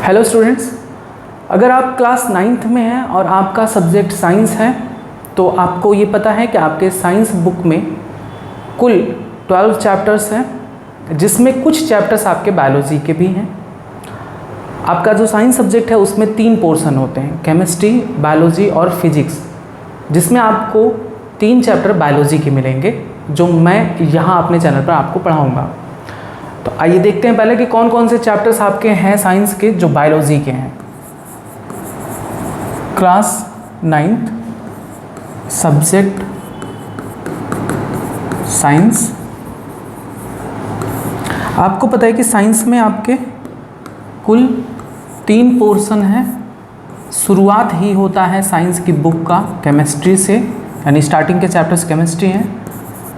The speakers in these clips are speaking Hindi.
हेलो स्टूडेंट्स, अगर आप क्लास 9th में हैं और आपका सब्जेक्ट साइंस है तो आपको ये पता है कि आपके साइंस बुक में कुल 12 चैप्टर्स हैं, जिसमें कुछ चैप्टर्स आपके बायोलॉजी के भी हैं। आपका जो साइंस सब्जेक्ट है उसमें 3 पोर्शन होते हैं, केमिस्ट्री, बायोलॉजी और फिजिक्स, जिसमें आपको 3 चैप्टर बायोलॉजी के मिलेंगे जो मैं यहाँ अपने चैनल पर आपको पढ़ाऊँगा। तो आइए देखते हैं पहले कि कौन कौन से चैप्टर्स आपके हैं साइंस के जो बायोलॉजी के हैं। Class 9th subject science. आपको पता है कि साइंस में आपके कुल 3 पोर्शन हैं। शुरुआत ही होता है साइंस की बुक का केमिस्ट्री से, यानी स्टार्टिंग के चैप्टर्स केमिस्ट्री हैं।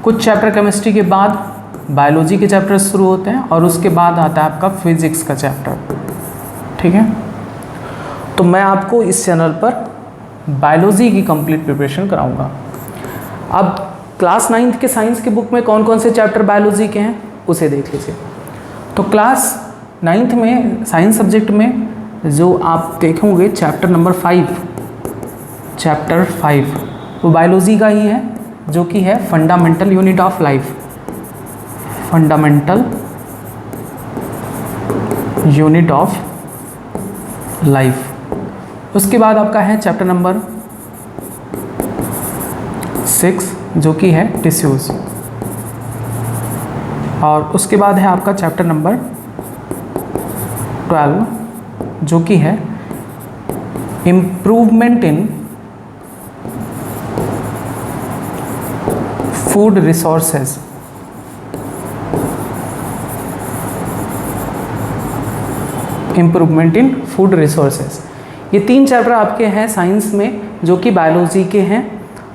कुछ चैप्टर केमिस्ट्री के बाद बायोलॉजी के चैप्टर शुरू होते हैं और उसके बाद आता है आपका फिजिक्स का चैप्टर। ठीक है, तो मैं आपको इस चैनल पर बायोलॉजी की कंप्लीट प्रिपरेशन कराऊंगा। अब क्लास 9th के साइंस की बुक में कौन कौन से चैप्टर बायोलॉजी के हैं उसे देख लीजिए। तो क्लास 9th में साइंस सब्जेक्ट में जो आप देखोगे चैप्टर नंबर 5 वो बायोलॉजी का ही है, जो कि है fundamental unit of life. Fundamental unit of life. उसके बाद आपका है चैप्टर नंबर 6 जो कि है टिश्यूज, और उसके बाद है आपका चैप्टर नंबर 12 जो कि है improvement in food resources. Improvement in food resources, ये 3 चैप्टर आपके हैं साइंस में जो कि बायोलॉजी के हैं,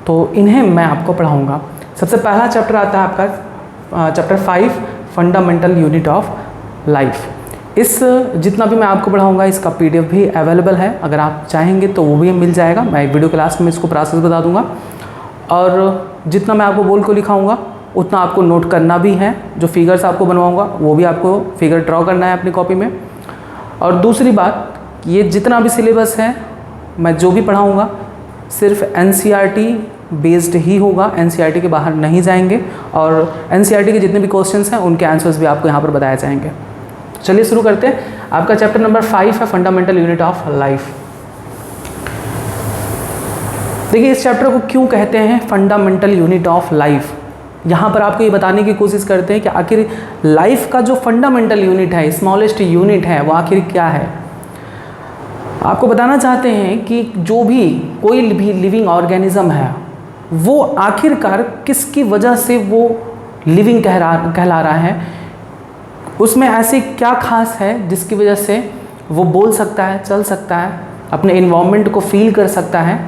तो इन्हें मैं आपको पढ़ाऊंगा। सबसे पहला चैप्टर आता है आपका chapter 5 fundamental unit of life. इस जितना भी मैं आपको पढ़ाऊंगा इसका PDF भी अवेलेबल है, अगर आप चाहेंगे तो वो भी मिल जाएगा। मैं वीडियो क्लास में इसको प्रोसेस बता दूंगा, और जितना मैं आपको बोल को लिखाऊंगा उतना आपको नोट करना भी है। जो फिगर्स आपको बनवाऊंगा वो भी आपको फिगर ड्रॉ करना है अपनी कॉपी में। और दूसरी बात, ये जितना भी सिलेबस है मैं जो भी पढ़ाऊँगा सिर्फ NCERT बेस्ड ही होगा, NCERT के बाहर नहीं जाएंगे, और NCERT के जितने भी क्वेश्चंस हैं उनके आंसर्स भी आपको यहाँ पर बताए जाएंगे। चलिए शुरू करते हैं। आपका चैप्टर नंबर 5 है फंडामेंटल यूनिट ऑफ लाइफ। देखिए, इस चैप्टर को क्यों कहते हैं फंडामेंटल यूनिट ऑफ लाइफ। यहाँ पर आपको ये बताने की कोशिश करते हैं कि आखिर लाइफ का जो फंडामेंटल यूनिट है, स्मॉलेस्ट यूनिट है, वो आखिर क्या है। आपको बताना चाहते हैं कि जो भी कोई भी लिविंग ऑर्गेनिज्म है वो आखिरकार किसकी वजह से वो लिविंग कहला रहा है, उसमें ऐसी क्या खास है जिसकी वजह से वो बोल सकता है, चल सकता है, अपने इन्वायरमेंट को फील कर सकता है।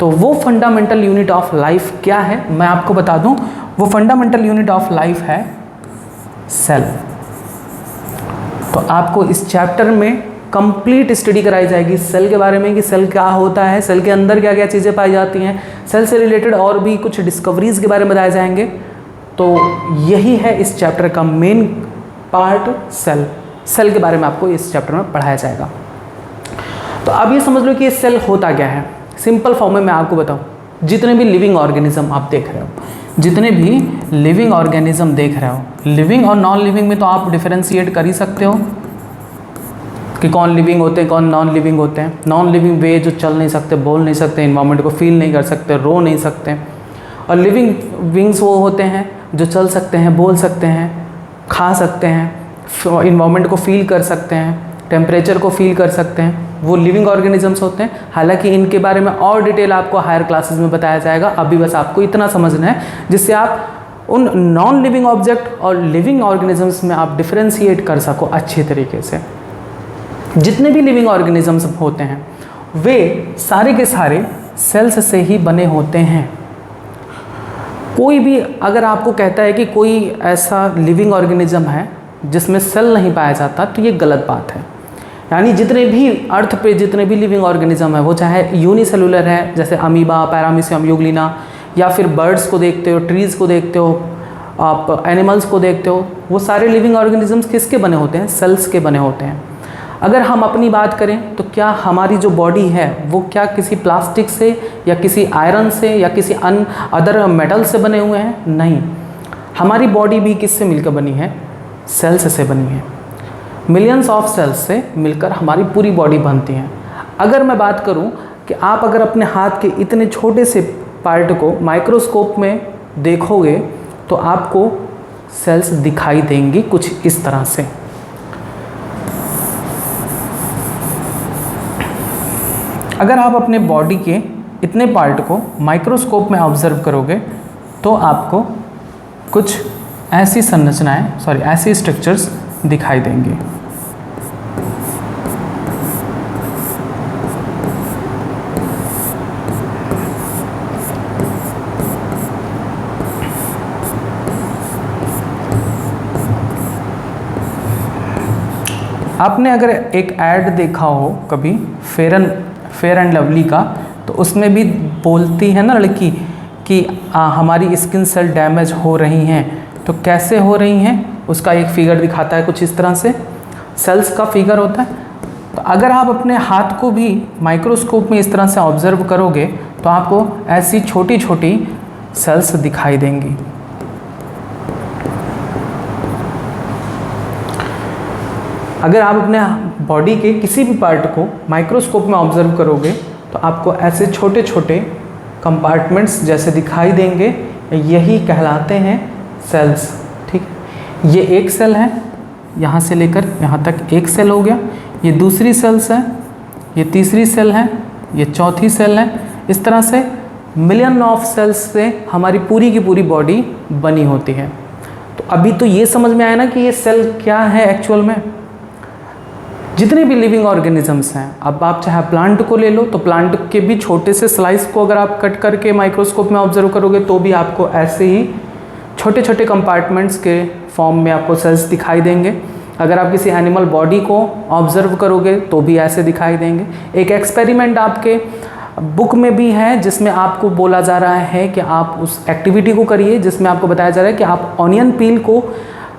तो वो फंडामेंटल यूनिट ऑफ लाइफ क्या है मैं आपको बता दूं। वो फंडामेंटल यूनिट ऑफ लाइफ है सेल। तो आपको इस चैप्टर में कंप्लीट स्टडी कराई जाएगी सेल के बारे में, कि सेल क्या होता है, सेल के अंदर क्या क्या चीज़ें पाई जाती हैं, सेल से रिलेटेड और भी कुछ डिस्कवरीज के बारे में बताए जाएंगे। तो यही है इस चैप्टर का मेन पार्ट, सेल के बारे में आपको इस चैप्टर में पढ़ाया जाएगा। तो अब ये समझ लो कि ये सेल होता क्या है। सिंपल फॉर्म में मैं आपको बताऊं, जितने भी लिविंग ऑर्गेनिज्म आप देख रहे हो, जितने भी लिविंग ऑर्गेनिज्म देख रहे हो, लिविंग और नॉन लिविंग में तो आप डिफरेंशिएट कर ही सकते हो कि कौन लिविंग होते हैं कौन नॉन लिविंग होते हैं। नॉन लिविंग वे जो चल नहीं सकते, बोल नहीं सकते, इन्वायरमेंट को फील नहीं कर सकते, रो नहीं सकते, और लिविंग विंग्स वो होते हैं जो चल सकते हैं, बोल सकते हैं, खा सकते हैं, इन्वायरमेंट को फील कर सकते हैं, टेम्परेचर को फील कर सकते हैं, वो लिविंग ऑर्गेनिजम्स होते हैं। हालांकि इनके बारे में और डिटेल आपको हायर क्लासेस में बताया जाएगा, अभी बस आपको इतना समझना है जिससे आप उन नॉन लिविंग ऑब्जेक्ट और लिविंग ऑर्गेनिजम्स में आप डिफरेंशिएट कर सको अच्छे तरीके से। जितने भी लिविंग ऑर्गेनिजम्स होते हैं वे सारे के सारे सेल्स से ही बने होते हैं। कोई भी अगर आपको कहता है कि कोई ऐसा लिविंग ऑर्गेनिज्म है जिसमें सेल नहीं पाया जाता, तो ये गलत बात है। यानी जितने भी अर्थ पे जितने भी लिविंग ऑर्गेनिज्म है, वो चाहे यूनिसेलुलर है जैसे अमीबा, पैरामीशियम, यूग्लिना, या फिर बर्ड्स को देखते हो, ट्रीज़ को देखते हो, आप एनिमल्स को देखते हो, वो सारे लिविंग ऑर्गेनिजम्स किसके बने होते हैं? सेल्स के बने होते हैं। अगर हम अपनी बात करें तो क्या हमारी जो बॉडी है वो क्या किसी प्लास्टिक से या किसी आयरन से या किसी अदर मेटल से बने हुए हैं? नहीं, हमारी बॉडी भी किससे मिलकर बनी है? सेल्स से बनी है। मिलियंस ऑफ सेल्स से मिलकर हमारी पूरी बॉडी बनती है। अगर मैं बात करूं कि आप अगर अपने हाथ के इतने छोटे से पार्ट को माइक्रोस्कोप में देखोगे तो आपको सेल्स दिखाई देंगी कुछ इस तरह से। अगर आप अपने बॉडी के इतने पार्ट को माइक्रोस्कोप में ऑब्जर्व करोगे तो आपको कुछ ऐसी संरचनाएं ऐसी स्ट्रक्चर्स दिखाई देंगी। आपने अगर एक ऐड देखा हो कभी फेयर एंड लवली का, तो उसमें भी बोलती है ना लड़की कि हमारी स्किन सेल डैमेज हो रही हैं। तो कैसे हो रही हैं उसका एक फिगर दिखाता है, कुछ इस तरह से सेल्स का फिगर होता है। तो अगर आप अपने हाथ को भी माइक्रोस्कोप में इस तरह से ऑब्जर्व करोगे तो आपको ऐसी छोटी छोटी सेल्स दिखाई देंगी। अगर आप अपने बॉडी के किसी भी पार्ट को माइक्रोस्कोप में ऑब्जर्व करोगे तो आपको ऐसे छोटे छोटे कंपार्टमेंट्स जैसे दिखाई देंगे, यही कहलाते हैं सेल्स। ठीक है, ये एक सेल है, यहाँ से लेकर यहाँ तक एक सेल हो गया, ये दूसरी सेल्स है, ये तीसरी सेल है, ये चौथी सेल है। इस तरह से मिलियन ऑफ सेल्स से हमारी पूरी की पूरी बॉडी बनी होती है। तो अभी तो ये समझ में आया ना कि ये सेल क्या है एक्चुअल में। जितने भी लिविंग ऑर्गेनिजम्स हैं, अब आप चाहे प्लांट को ले लो तो प्लांट के भी छोटे से स्लाइस को अगर आप कट करके माइक्रोस्कोप में ऑब्जर्व करोगे तो भी आपको ऐसे ही छोटे छोटे कंपार्टमेंट्स के फॉर्म में आपको सेल्स दिखाई देंगे। अगर आप किसी एनिमल बॉडी को ऑब्जर्व करोगे तो भी ऐसे दिखाई देंगे। एक एक्सपेरिमेंट आपके बुक में भी है जिसमें आपको बोला जा रहा है कि आप उस एक्टिविटी को करिए जिसमें आपको बताया जा रहा है कि आप ऑनियन पील को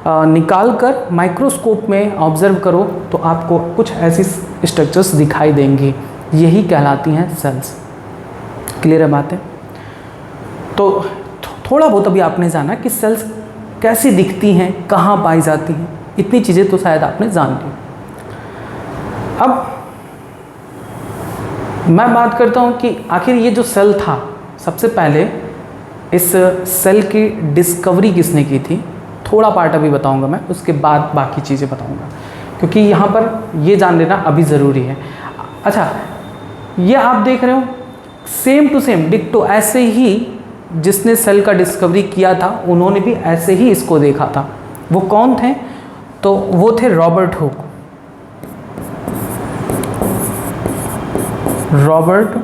निकाल कर माइक्रोस्कोप में ऑब्जर्व करो तो आपको कुछ ऐसी स्ट्रक्चर्स दिखाई देंगी, यही कहलाती हैं सेल्स। क्लियर है बात है? तो थोड़ा बहुत अभी आपने जाना कि सेल्स कैसी दिखती हैं, कहाँ पाई जाती हैं, इतनी चीज़ें तो शायद आपने जान ली। अब मैं बात करता हूँ कि आखिर ये जो सेल था, सबसे पहले इस सेल की डिस्कवरी किसने की थी? थोड़ा पार्ट अभी बताऊंगा मैं, उसके बाद बाकी चीज़ें बताऊंगा, क्योंकि यहाँ पर ये जान लेना अभी ज़रूरी है। अच्छा, ये आप देख रहे हो सेम टू सेम डिक्टो, ऐसे ही जिसने सेल का डिस्कवरी किया था उन्होंने भी ऐसे ही इसको देखा था। वो कौन थे? तो वो थे Robert Hooke. Robert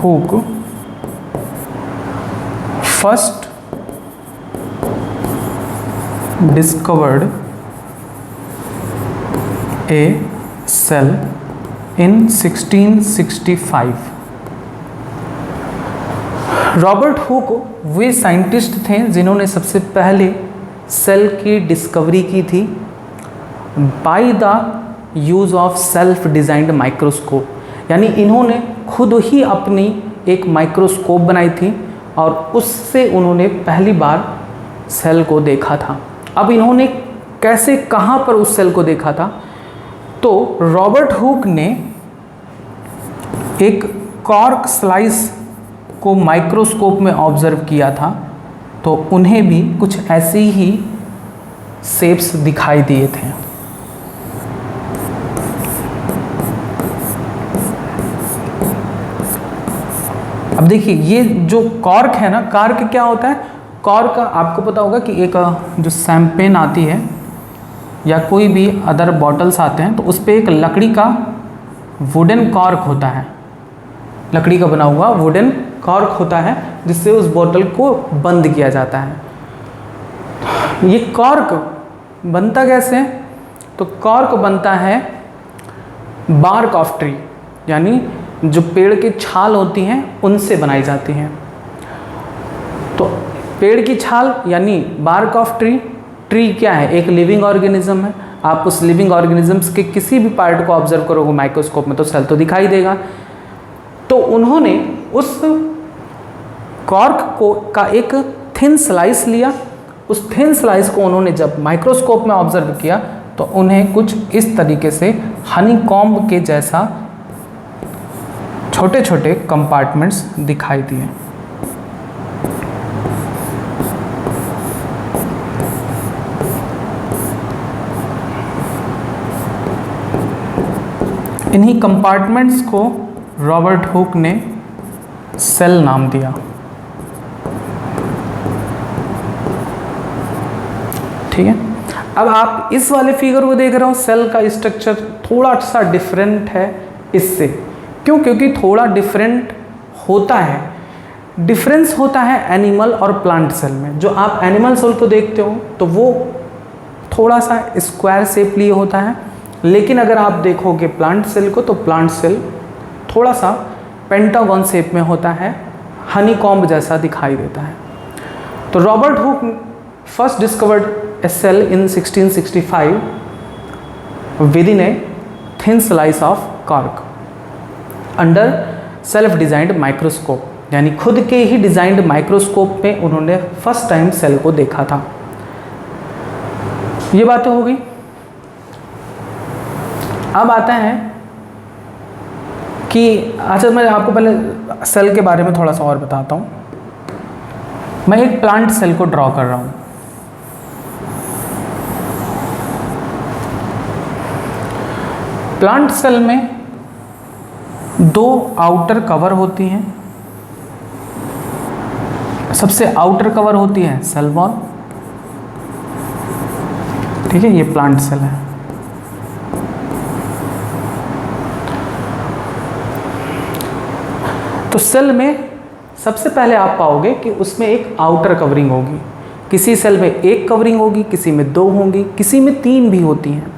Hooke first discovered a cell in 1665। Robert Hooke way scientist थे जिन्होंने सबसे पहले सेल की डिस्कवरी की थी by the use of self designed microscope. यानी इन्होंने खुद ही अपनी एक माइक्रोस्कोप बनाई थी और उससे उन्होंने पहली बार सेल को देखा था। अब इन्होंने कैसे, कहाँ पर उस सेल को देखा था? तो रॉबर्ट हुक ने एक कॉर्क स्लाइस को माइक्रोस्कोप में ऑब्जर्व किया था, तो उन्हें भी कुछ ऐसे ही शेप्स दिखाई दिए थे। अब देखिए, ये जो कॉर्क है ना, कॉर्क क्या होता है? कॉर्क आपको पता होगा कि एक जो शैम्पेन आती है या कोई भी अदर बॉटल्स आते हैं तो उस पर एक लकड़ी का वुडन कॉर्क होता है, लकड़ी का बना हुआ वुडन कॉर्क होता है जिससे उस बोतल को बंद किया जाता है। ये कॉर्क बनता कैसे है? तो कॉर्क बनता है बार्क ऑफ ट्री, यानी जो पेड़ की छाल होती हैं उनसे बनाई जाती हैं। तो पेड़ की छाल यानी बार्क ऑफ ट्री, ट्री क्या है? एक लिविंग ऑर्गेनिज्म है। आप उस लिविंग ऑर्गेनिजम्स के किसी भी पार्ट को ऑब्जर्व करोगे माइक्रोस्कोप में तो सेल तो दिखाई देगा। तो उन्होंने उस कॉर्क को का एक थिन स्लाइस लिया, उस थिन स्लाइस को उन्होंने जब माइक्रोस्कोप में ऑब्जर्व किया तो उन्हें कुछ इस तरीके से हनी कॉम्ब के जैसा छोटे छोटे कंपार्टमेंट्स दिखाई दिए। इन्हीं कंपार्टमेंट्स को रॉबर्ट हुक ने सेल नाम दिया। ठीक है, अब आप इस वाले फिगर को देख रहे हो, सेल का स्ट्रक्चर थोड़ा सा डिफरेंट है इससे। क्यों? क्योंकि थोड़ा डिफरेंट होता है, डिफरेंस होता है एनिमल और प्लांट सेल में। जो आप एनिमल सेल को देखते हो तो वो थोड़ा सा स्क्वायर शेप लिए होता है, लेकिन अगर आप देखोगे प्लांट सेल को तो प्लांट सेल थोड़ा सा पेंटागन शेप में होता है, हनी कॉम्ब जैसा दिखाई देता है। तो Robert Hooke first discovered a cell in 1665 with in a thin slice of cork under self designed microscope, यानी खुद के ही डिजाइंड माइक्रोस्कोप में उन्होंने फर्स्ट टाइम सेल को देखा था। ये बातें हो गई। अब आता है कि अच्छा, मैं आपको पहले सेल के बारे में थोड़ा सा और बताता हूँ। मैं एक प्लांट सेल को ड्रॉ कर रहा हूँ। प्लांट सेल में दो आउटर कवर होती हैं। सबसे आउटर कवर होती है सेल वॉल। ठीक है, ये प्लांट सेल है। तो सेल में सबसे पहले आप पाओगे कि उसमें एक आउटर कवरिंग होगी। किसी सेल में एक कवरिंग होगी, किसी में दो होंगी, किसी में तीन भी होती हैं।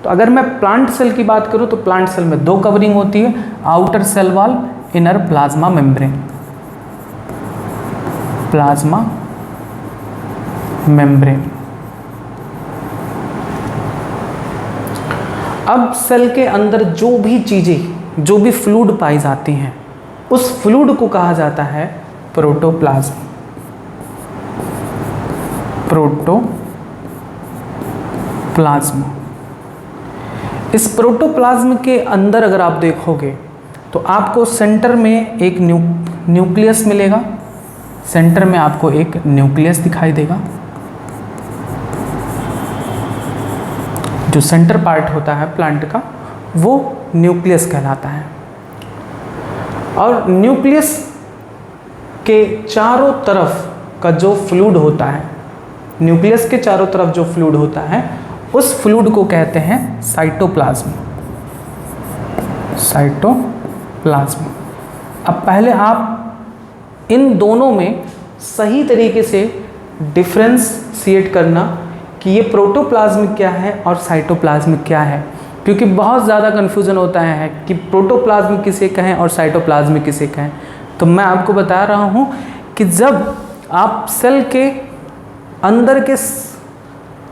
तो अगर मैं प्लांट सेल की बात करूं तो प्लांट सेल में दो कवरिंग होती है, outer cell wall, inner plasma membrane. Plasma membrane. अब सेल के अंदर जो भी चीज़ें, जो भी फ्लूइड पाई जाती हैं, उस फ्लूइड को कहा जाता है प्रोटोप्लाज्म। प्रोटोप्लाज्म। इस प्रोटोप्लाज्म के अंदर अगर आप देखोगे तो आपको सेंटर में एक न्यूक्लियस मिलेगा। सेंटर में आपको एक न्यूक्लियस दिखाई देगा। जो सेंटर पार्ट होता है प्लांट का वो न्यूक्लियस कहलाता है। और न्यूक्लियस के चारों तरफ का जो फ्लूइड होता है, न्यूक्लियस के चारों तरफ जो फ्लूइड होता है, उस फ्लूइड को कहते हैं साइटोप्लाज्म। साइटोप्लाज्म। अब पहले आप इन दोनों में सही तरीके से डिफ्रेंशिएट करना कि ये प्रोटोप्लाज्म क्या है और साइटोप्लाज्म क्या है, क्योंकि बहुत ज़्यादा कन्फ्यूज़न होता है कि प्रोटोप्लाज्म किसे कहें और साइटोप्लाज्म किसे कहें। तो मैं आपको बता रहा हूँ कि जब आप सेल के अंदर के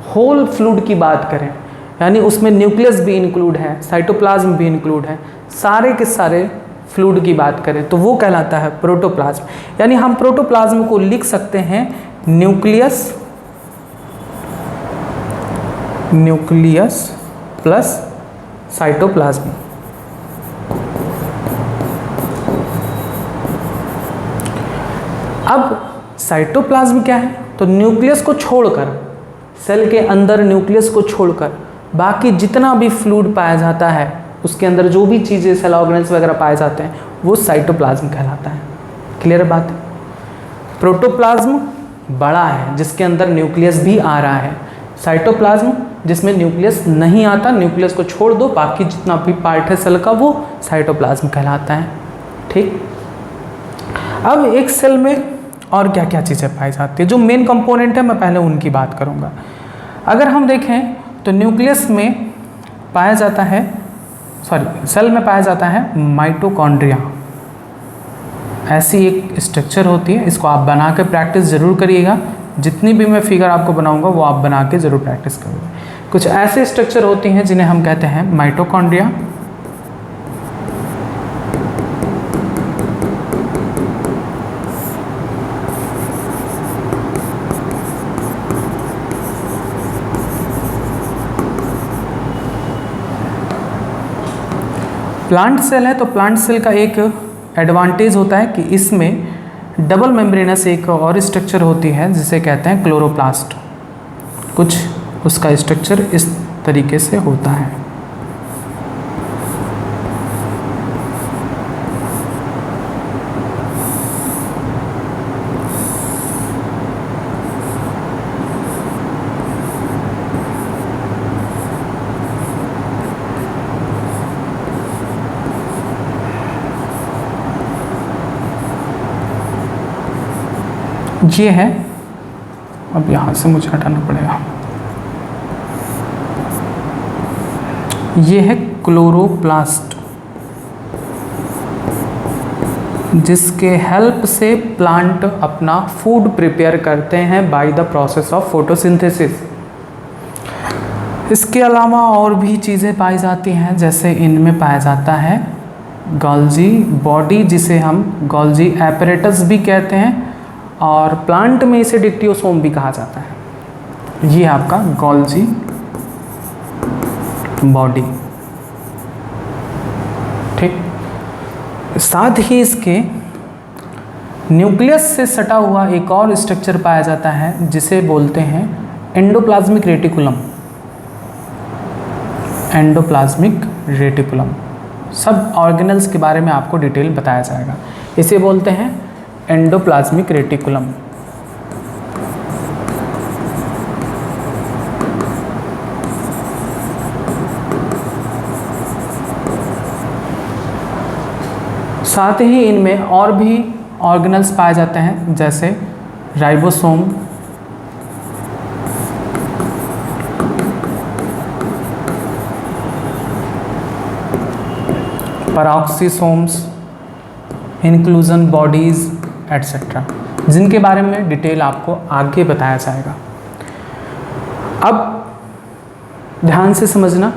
होल फ्लूइड की बात करें, यानी उसमें न्यूक्लियस भी इंक्लूड है, साइटोप्लाज्म भी इंक्लूड है, सारे के सारे फ्लूइड की बात करें तो वो कहलाता है प्रोटोप्लाज्म। यानी हम प्रोटोप्लाज्म को लिख सकते हैं न्यूक्लियस प्लस साइटोप्लाज्म। अब साइटोप्लाज्म क्या है? तो न्यूक्लियस को छोड़कर, सेल के अंदर न्यूक्लियस को छोड़कर बाकी जितना भी फ्लूइड पाया जाता है, उसके अंदर जो भी चीज़ें सेल ऑर्गेनेल्स वगैरह पाए जाते हैं, वो साइटोप्लाज्म कहलाता है। क्लियर बात है? प्रोटोप्लाज्म बड़ा है जिसके अंदर न्यूक्लियस भी आ रहा है, साइटोप्लाज्म जिसमें न्यूक्लियस नहीं आता, न्यूक्लियस को छोड़ दो, बाकी जितना भी पार्ट है सेल का वो साइटोप्लाज्म कहलाता है। ठीक। अब एक सेल में और क्या क्या चीज़ें पाई जाती है, जो मेन कंपोनेंट है मैं पहले उनकी बात करूँगा। अगर हम देखें तो न्यूक्लियस में पाया जाता है, सेल में पाया जाता है माइटोकॉन्ड्रिया। ऐसी एक स्ट्रक्चर होती है, इसको आप बना के प्रैक्टिस ज़रूर करिएगा। जितनी भी मैं फिगर आपको बनाऊंगा वो आप बना के ज़रूर प्रैक्टिस करोगे। कुछ ऐसे स्ट्रक्चर होती हैं जिन्हें हम कहते हैं माइटोकॉन्ड्रिया, प्लांट सेल है तो प्लांट सेल का एक एडवांटेज होता है कि इसमें डबल मेम्ब्रेनस एक और स्ट्रक्चर होती है जिसे कहते हैं क्लोरोप्लास्ट। कुछ उसका स्ट्रक्चर इस तरीके से होता है। ये है, अब यहाँ से मुझे हटाना पड़ेगा, ये है क्लोरोप्लास्ट, जिसके हेल्प से प्लांट अपना फूड प्रिपेयर करते हैं by the process of photosynthesis. इसके अलावा और भी चीज़ें पाई जाती हैं, जैसे इनमें पाया जाता है गोल्जी बॉडी, जिसे हम गोल्जी एपरेटस भी कहते हैं, और प्लांट में इसे डिक्टियोसोम भी कहा जाता है। ये आपका गोल्जी बॉडी, ठीक। साथ ही इसके न्यूक्लियस से सटा हुआ एक और स्ट्रक्चर पाया जाता है जिसे बोलते हैं एंडोप्लाज्मिक रेटिकुलम। एंडोप्लाज्मिक रेटिकुलम, सब ऑर्गेनल्स के बारे में आपको डिटेल बताया जाएगा। इसे बोलते हैं एंडोप्लाज्मिक रेटिकुलम। साथ ही इनमें और भी ऑर्गेनल्स पाए जाते हैं, जैसे राइबोसोम, पैरोक्सिसोम्स, इंक्लूजन बॉडीज़ एटसेट्रा, जिनके बारे में डिटेल आपको आगे बताया जाएगा। अब ध्यान से समझना,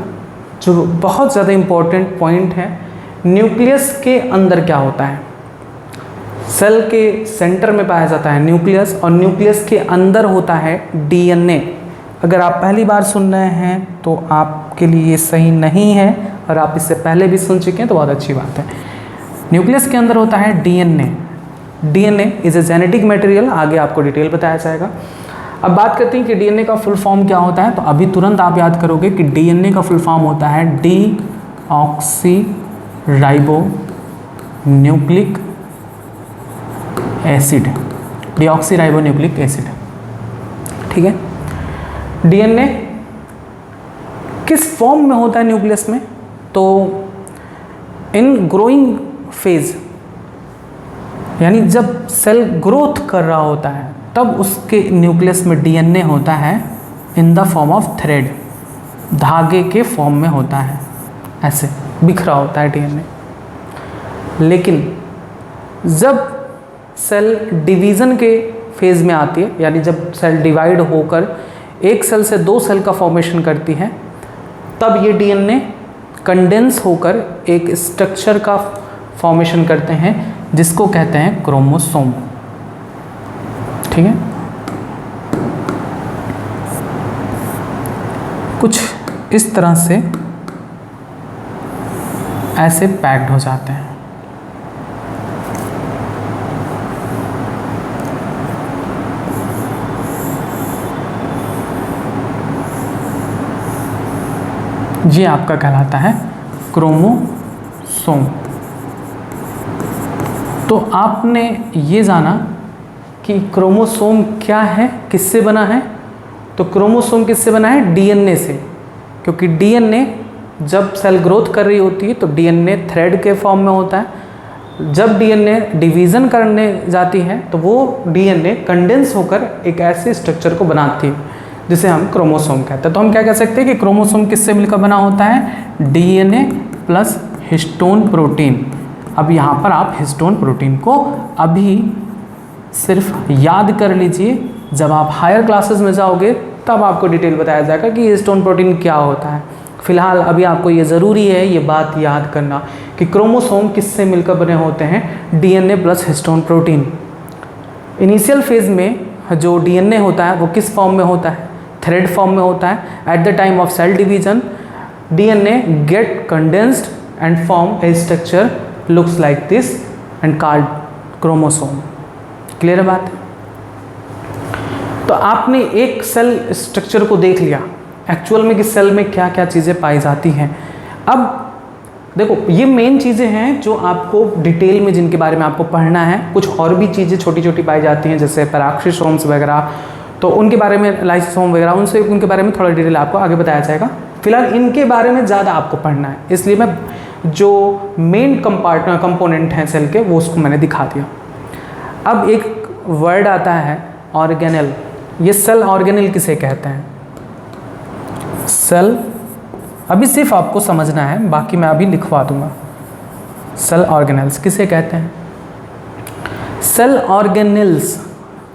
जो बहुत ज़्यादा इम्पोर्टेंट पॉइंट है, न्यूक्लियस के अंदर क्या होता है। सेल के सेंटर में पाया जाता है न्यूक्लियस, और न्यूक्लियस के अंदर होता है डीएनए। अगर आप पहली बार सुन रहे हैं तो आपके लिए ये सही नहीं है, और आप इससे पहले भी सुन चुके हैं तो बहुत अच्छी बात है। न्यूक्लियस के अंदर होता है DNA. DNA is a genetic material, आगे आपको डिटेल बताया जाएगा। अब बात करते हैं कि डीएनए का फुल फॉर्म क्या होता है, तो अभी तुरंत आप याद करोगे कि डीएनए का फुल फॉर्म होता है deoxy ribo nucleic acid. Deoxy ribo nucleic acid, ठीक है। डीएनए किस फॉर्म में होता है न्यूक्लियस में, तो इन ग्रोइंग फेज, यानी जब सेल ग्रोथ कर रहा होता है तब उसके न्यूक्लियस में डीएनए होता है in the form of thread, धागे के फॉर्म में होता है, ऐसे बिखरा होता है डीएनए। लेकिन जब सेल डिवीज़न के फेज़ में आती है, यानी जब सेल डिवाइड होकर एक सेल से दो सेल का फॉर्मेशन करती है, तब ये डीएनए कंडेंस होकर एक स्ट्रक्चर का फॉर्मेशन करते हैं जिसको कहते हैं क्रोमोसोम, ठीक है। कुछ इस तरह से ऐसे पैक्ड हो जाते हैं। ये आपका कहलाता है क्रोमोसोम। तो आपने ये जाना कि क्रोमोसोम क्या है, किससे बना है। तो क्रोमोसोम किससे बना है, डीएनए से, क्योंकि डीएनए जब सेल ग्रोथ कर रही होती है तो डीएनए थ्रेड के फॉर्म में होता है। जब डीएनए डिवीज़न करने जाती है तो वो डीएनए कंडेंस होकर एक ऐसे स्ट्रक्चर को बनाती है जिसे हम क्रोमोसोम कहते हैं। तो हम क्या कह सकते हैं कि क्रोमोसोम किससे मिलकर बना होता है, डीएनए प्लस हिस्टोन प्रोटीन। अब यहाँ पर आप हिस्टोन प्रोटीन को अभी सिर्फ याद कर लीजिए, जब आप हायर क्लासेस में जाओगे तब आपको डिटेल बताया जाएगा कि हिस्टोन प्रोटीन क्या होता है। फिलहाल अभी आपको ये ज़रूरी है ये बात याद करना कि क्रोमोसोम किससे मिलकर बने होते हैं, DNA plus histone protein. Initial phase में जो डीएनए होता है वो किस फॉर्म में होता है, थ्रेड फॉर्म में होता है। At the time of cell division DNA get condensed and form a structure looks like this and called chromosome. Clear बात है? तो आपने एक सेल स्ट्रक्चर को देख लिया एक्चुअल में कि सेल में क्या क्या चीज़ें पाई जाती हैं। अब देखो ये मेन चीज़ें हैं जो आपको डिटेल में जिनके बारे में आपको पढ़ना है। कुछ और भी चीज़ें छोटी छोटी पाई जाती हैं जैसे पैराक्सिसोम्स वगैरह, तो उनके बारे में लाइसोसोम वगैरह, उनके बारे में थोड़ा डिटेल आपको आगे बताया जाएगा। फिलहाल इनके बारे में ज़्यादा आपको पढ़ना है, इसलिए मैं जो मेन कंपोनेंट हैं सेल के वो उसको मैंने दिखा दिया। अब एक वर्ड आता है ऑर्गेनेल। ये सेल ऑर्गेनेल किसे कहते हैं? सेल अभी सिर्फ आपको समझना है, बाकी मैं अभी लिखवा दूंगा। सेल ऑर्गेनेल्स किसे कहते हैं? सेल ऑर्गेनेल्स,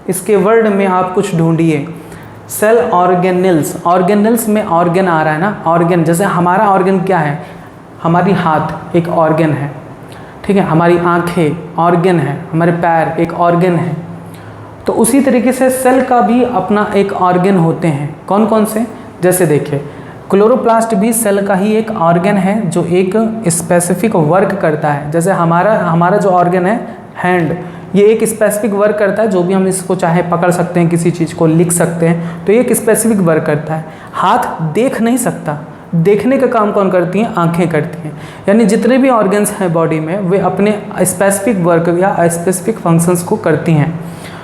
इसके वर्ड में आप कुछ ढूंढिए। सेल ऑर्गेनेल्स, ऑर्गेनेल्स में ऑर्गन आ रहा है ना, ऑर्गन जैसे हमारा ऑर्गन क्या है, हमारी हाथ एक ऑर्गन है, ठीक है, हमारी आंखें ऑर्गन है, हमारे पैर एक ऑर्गन है। तो उसी तरीके से सेल का भी अपना एक ऑर्गन होते हैं। कौन कौन से? जैसे देखिए क्लोरोप्लास्ट भी सेल का ही एक ऑर्गन है जो एक स्पेसिफिक वर्क करता है। जैसे हमारा जो ऑर्गन है हैंड, ये एक स्पेसिफिक वर्क करता है, जो भी हम इसको चाहे पकड़ सकते हैं, किसी चीज़ को लिख सकते हैं, तो ये एक स्पेसिफिक वर्क करता है। हाथ देख नहीं सकता, देखने का काम कौन करती हैं? आंखें करती हैं। यानी जितने भी ऑर्गन्स हैं बॉडी में वे अपने स्पेसिफिक वर्क या स्पेसिफिक फंक्शंस को करती हैं।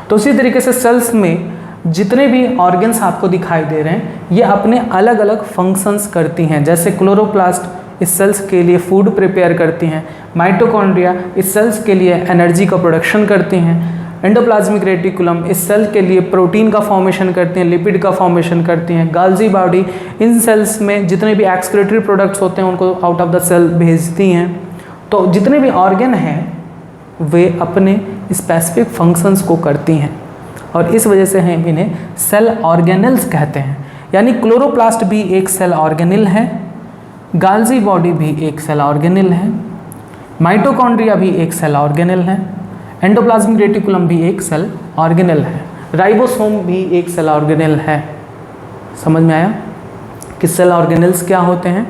तो उसी तरीके से सेल्स में जितने भी ऑर्गन्स आपको दिखाई दे रहे हैं ये अपने अलग अलग फंक्शंस करती हैं। जैसे क्लोरोप्लास्ट इस सेल्स के लिए फूड प्रिपेयर करती हैं, माइटोकॉन्ड्रिया इस सेल्स के लिए एनर्जी का प्रोडक्शन करती हैं, एंडोप्लाज्मिक रेटिकुलम इस सेल के लिए प्रोटीन का फॉर्मेशन करती हैं, लिपिड का फॉर्मेशन करती हैं, गाल्जी बॉडी इन सेल्स में जितने भी एक्सक्रीटरी प्रोडक्ट्स होते हैं उनको आउट ऑफ द सेल भेजती हैं। तो जितने भी ऑर्गन हैं वे अपने स्पेसिफिक फंक्शंस को करती हैं और इस वजह से हम इन्हें सेल ऑर्गेनेल्स कहते हैं। यानी क्लोरोप्लास्ट भी एक सेल ऑर्गेनेल है, गाल्जी बॉडी भी एक सेल ऑर्गेनेल है, माइटोकॉन्ड्रिया भी एक सेल ऑर्गेनेल है, एंडोप्लाज्मिक रेटिकुलम भी एक सेल ऑर्गेनेल है, राइबोसोम भी एक सेल ऑर्गेनेल है। समझ में आया कि सेल ऑर्गेनेल्स क्या होते हैं?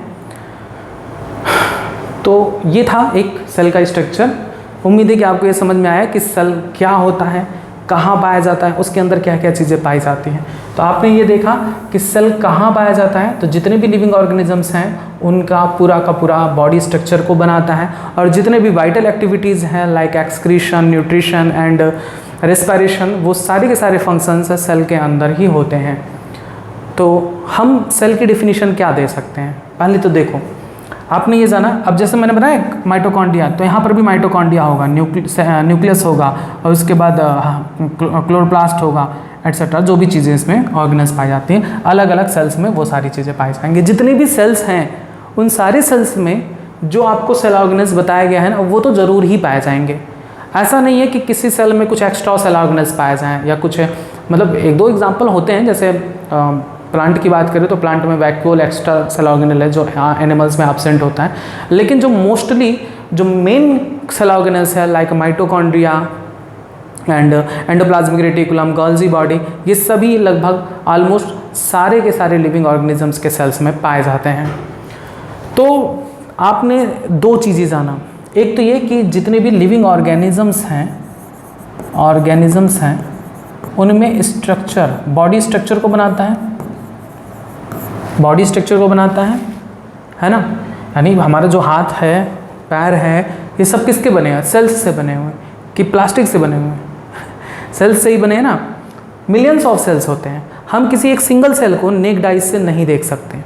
तो ये था एक सेल का स्ट्रक्चर। उम्मीद है कि आपको ये समझ में आया कि सेल क्या होता है, कहाँ पाया जाता है, उसके अंदर क्या क्या चीज़ें पाई जाती हैं। तो आपने ये देखा कि सेल कहाँ पाया जाता है, तो जितने भी लिविंग ऑर्गेनिजम्स हैं उनका पूरा का पूरा बॉडी स्ट्रक्चर को बनाता है। और जितने भी वाइटल एक्टिविटीज़ हैं like excretion, nutrition and respiration, वो सारे के सारे फंक्शंस सेल के अंदर ही होते हैं। तो हम सेल की डेफिनेशन क्या दे सकते हैं? पहले तो देखो आपने ये जाना, अब जैसे मैंने बताया माइटोकॉन्ड्रिया, तो यहाँ पर भी माइटोकॉन्ड्रिया होगा, न्यूक्लियस होगा और उसके बाद क्लोरोप्लास्ट होगा एटसेट्रा। जो भी चीज़ें इसमें ऑर्गेनल्स पाई जाती हैं अलग अलग सेल्स में वो सारी चीज़ें पाई जाएंगी। जितनी भी सेल्स हैं उन सारे सेल्स में जो आपको सेल ऑर्गेनल्स बताया गया है ना वो तो ज़रूर ही पाए जाएंगे। ऐसा नहीं है कि किसी सेल में कुछ एक्स्ट्रा सेल ऑर्गेनल्स पाए जाएँ या कुछ, मतलब एक दो एग्जाम्पल होते हैं। जैसे प्लांट की बात करें तो प्लांट में वैक्यूल एक्स्ट्रा सेल ऑर्गेनल है जो एनिमल्स में एब्सेंट होता है, लेकिन जो मोस्टली जो मेन सेल ऑर्गेनल्स है like mitochondria and endoplasmic reticulum, Golgi body, ये सभी लगभग ऑलमोस्ट सारे के सारे लिविंग ऑर्गेनिजम्स के सेल्स में पाए जाते हैं। तो आपने दो चीज़ें जाना, एक तो ये कि जितने भी लिविंग ऑर्गेनिजम्स हैं उनमें स्ट्रक्चर, बॉडी स्ट्रक्चर को बनाता है, बॉडी स्ट्रक्चर को बनाता है ना। यानी हमारा जो हाथ है, पैर है, ये सब किसके बने हैं? सेल्स से बने हुए कि प्लास्टिक से बने हुए हैं? सेल्स से ही बने हैं ना। मिलियंस ऑफ सेल्स होते हैं। हम किसी एक सिंगल सेल को नेक्ड आइज से नहीं देख सकते।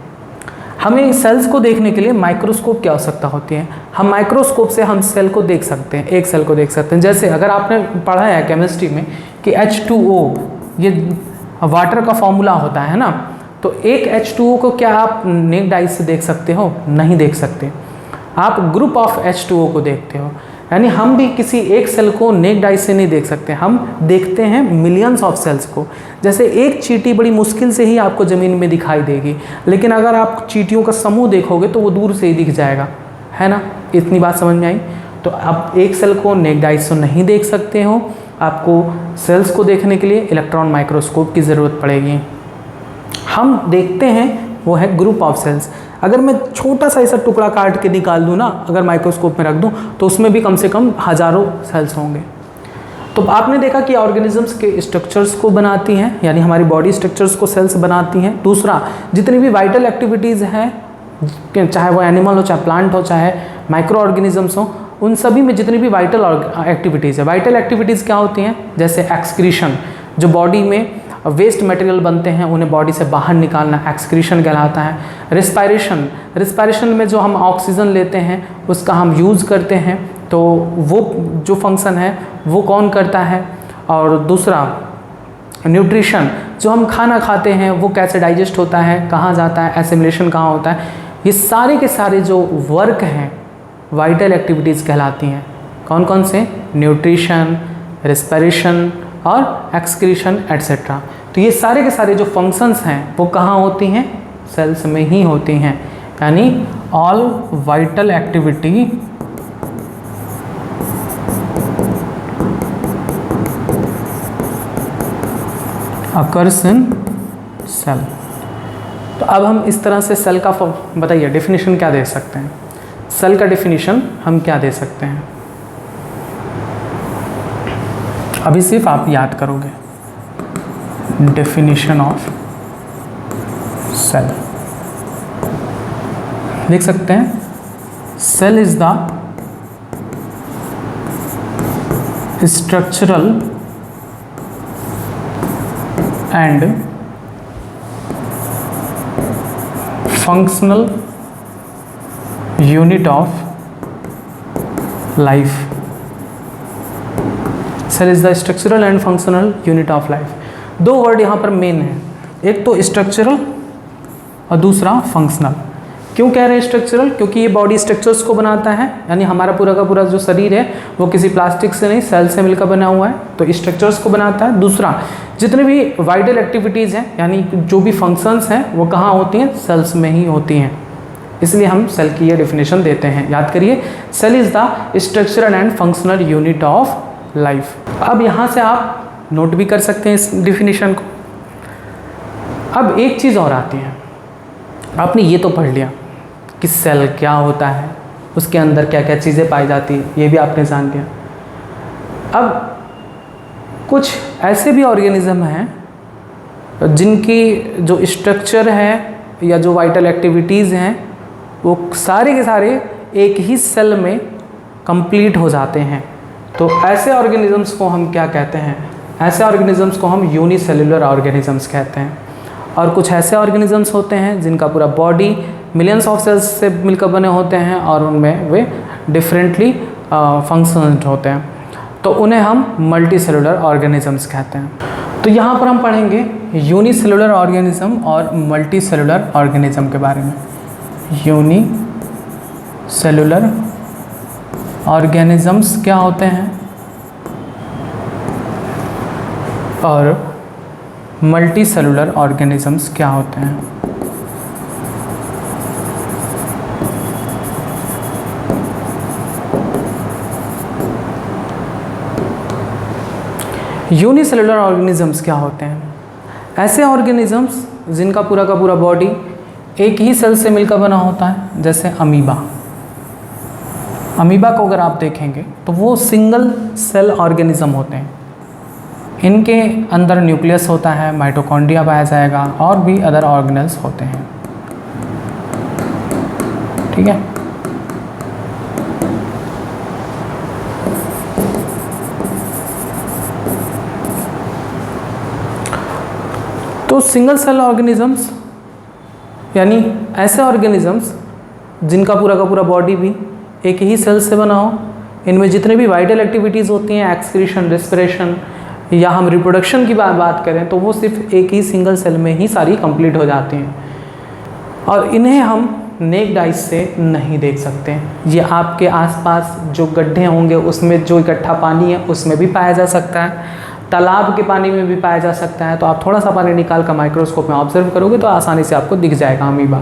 हमें सेल्स को देखने के लिए माइक्रोस्कोप की आवश्यकता होती है। हम माइक्रोस्कोप से हम सेल को देख सकते हैं, एक सेल को देख सकते हैं। जैसे अगर आपने पढ़ा है केमिस्ट्री में कि H2O ये वाटर का फॉर्मूला होता है ना, तो एक H2O को क्या आप नेक्ड आइज से देख सकते हो? नहीं देख सकते। आप ग्रुप ऑफ H2O को देखते हो। यानी हम भी किसी एक सेल को नेक्ड आई से नहीं देख सकते, हम देखते हैं मिलियंस ऑफ सेल्स को। जैसे एक चींटी बड़ी मुश्किल से ही आपको ज़मीन में दिखाई देगी, लेकिन अगर आप चींटियों का समूह देखोगे तो वो दूर से ही दिख जाएगा, है ना। इतनी बात समझ में आई। तो आप एक सेल को नेक्ड आई से नहीं देख सकते हो, आपको सेल्स को देखने के लिए इलेक्ट्रॉन माइक्रोस्कोप की ज़रूरत पड़ेगी। हम देखते हैं वो है ग्रुप ऑफ सेल्स। अगर मैं छोटा सा ऐसा टुकड़ा काट के निकाल दूँ ना, अगर माइक्रोस्कोप में रख दूँ, तो उसमें भी कम से कम हज़ारों सेल्स होंगे। तो आपने देखा कि ऑर्गेनिजम्स के स्ट्रक्चर्स को बनाती हैं, यानी हमारी बॉडी स्ट्रक्चर्स को सेल्स बनाती हैं। दूसरा, जितनी भी वाइटल एक्टिविटीज़ हैं, चाहे वो एनिमल हो, चाहे प्लांट हो, चाहे माइक्रो ऑर्गेनिजम्स हो, उन सभी में जितनी भी वाइटल एक्टिविटीज़ है, वाइटल एक्टिविटीज़ क्या होती हैं? जैसे एक्सक्रीशन, जो बॉडी में वेस्ट मटेरियल बनते हैं उन्हें बॉडी से बाहर निकालना एक्सक्रीशन कहलाता है। रिस्पायरेशन, रिस्पायरेशन में जो हम ऑक्सीजन लेते हैं उसका हम यूज़ करते हैं, तो वो जो फंक्शन है वो कौन करता है। और दूसरा न्यूट्रिशन, जो हम खाना खाते हैं वो कैसे डाइजेस्ट होता है, कहाँ जाता है, एसिमिलेशन कहाँ होता है, ये सारे के सारे जो वर्क हैं वाइटल एक्टिविटीज़ कहलाती हैं। कौन कौन से? न्यूट्रिशन, रिस्पायरेशन और एक्सक्रीशन एट्सेट्रा। तो ये सारे के सारे जो फंक्शंस हैं वो कहाँ होती हैं? सेल्स में ही होती हैं। यानी all vital activity occurs in cell. तो अब हम इस तरह से सेल का बताइए डेफिनेशन क्या दे सकते हैं? सेल का डेफिनेशन हम क्या दे सकते हैं? अभी सिर्फ आप याद करोगे डेफिनेशन ऑफ सेल। लिख सकते हैं cell is the structural and functional unit of life. Cell is the structural and functional unit of life. दो वर्ड यहाँ पर मेन है, एक तो स्ट्रक्चरल और दूसरा फंक्शनल। क्यों कह रहे हैं स्ट्रक्चरल? क्योंकि ये बॉडी स्ट्रक्चर्स को बनाता है, यानी हमारा पूरा का पूरा जो शरीर है वो किसी प्लास्टिक से नहीं, सेल से मिलकर बना हुआ है, तो स्ट्रक्चर्स को बनाता है। दूसरा, जितने भी वाइटल एक्टिविटीज़ हैं, यानी जो भी फंक्शंस हैं वो कहाँ होती हैं? सेल्स में ही होती हैं। इसलिए हम सेल की ये डेफिनेशन देते हैं। याद करिए, cell is the structural and functional unit of life. अब यहाँ से आप नोट भी कर सकते हैं इस डेफिनेशन को। अब एक चीज़ और आती है, आपने ये तो पढ़ लिया कि सेल क्या होता है, उसके अंदर क्या क्या चीज़ें पाई जाती है, ये भी आपने जान लिया। अब कुछ ऐसे भी ऑर्गेनिज्म हैं जिनकी जो स्ट्रक्चर है या जो वाइटल एक्टिविटीज़ हैं वो सारे के सारे एक ही सेल में कंप्लीट हो जाते हैं। तो ऐसे ऑर्गेनिजम्स को हम क्या कहते हैं? ऐसे ऑर्गेनिजम्स को हम यूनिसेल्युलर ऑर्गेनिजम्स कहते हैं। और कुछ ऐसे ऑर्गेनिजम्स होते हैं जिनका पूरा बॉडी मिलियंस ऑफ सेल्स से मिलकर बने होते हैं और उनमें वे डिफरेंटली फंक्शनल होते हैं, तो उन्हें हम मल्टी सेलुलर ऑर्गेनिजम्स कहते हैं। तो यहाँ पर हम पढ़ेंगे यूनिसेलुलर ऑर्गेनिज्म और मल्टी सेलुलर ऑर्गेनिज्म के बारे में। यूनिसेलुलर ऑर्गेनिजम्स क्या होते हैं और मल्टी सेलुलर ऑर्गेनिजम्स क्या होते हैं। यूनिसेलुलर ऑर्गेनिजम्स क्या होते हैं? ऐसे ऑर्गेनिजम्स जिनका पूरा का पूरा बॉडी एक ही सेल से मिलकर बना होता है, जैसे अमीबा। अमीबा को अगर आप देखेंगे तो वो सिंगल सेल ऑर्गेनिज्म होते हैं। इनके अंदर न्यूक्लियस होता है, माइटोकॉन्ड्रिया पाया जाएगा और भी अदर ऑर्गेनेल्स होते हैं। ठीक है। तो सिंगल सेल ऑर्गेनिजम्स यानी ऐसे ऑर्गेनिजम्स जिनका पूरा का पूरा बॉडी भी एक ही सेल से बना हो, इनमें जितने भी वाइटल एक्टिविटीज़ होती हैं, एक्सक्रीशन, रेस्पिरेशन या हम रिप्रोडक्शन की बात करें, तो वो सिर्फ एक ही सिंगल सेल में ही सारी कंप्लीट हो जाती हैं। और इन्हें हम नेक्ड आइज से नहीं देख सकते। ये आपके आसपास जो गड्ढे होंगे उसमें जो इकट्ठा पानी है उसमें भी पाया जा सकता है, तालाब के पानी में भी पाया जा सकता है। तो आप थोड़ा सा पानी निकाल कर माइक्रोस्कोप में ऑब्जर्व करोगे तो आसानी से आपको दिख जाएगा अमीबा।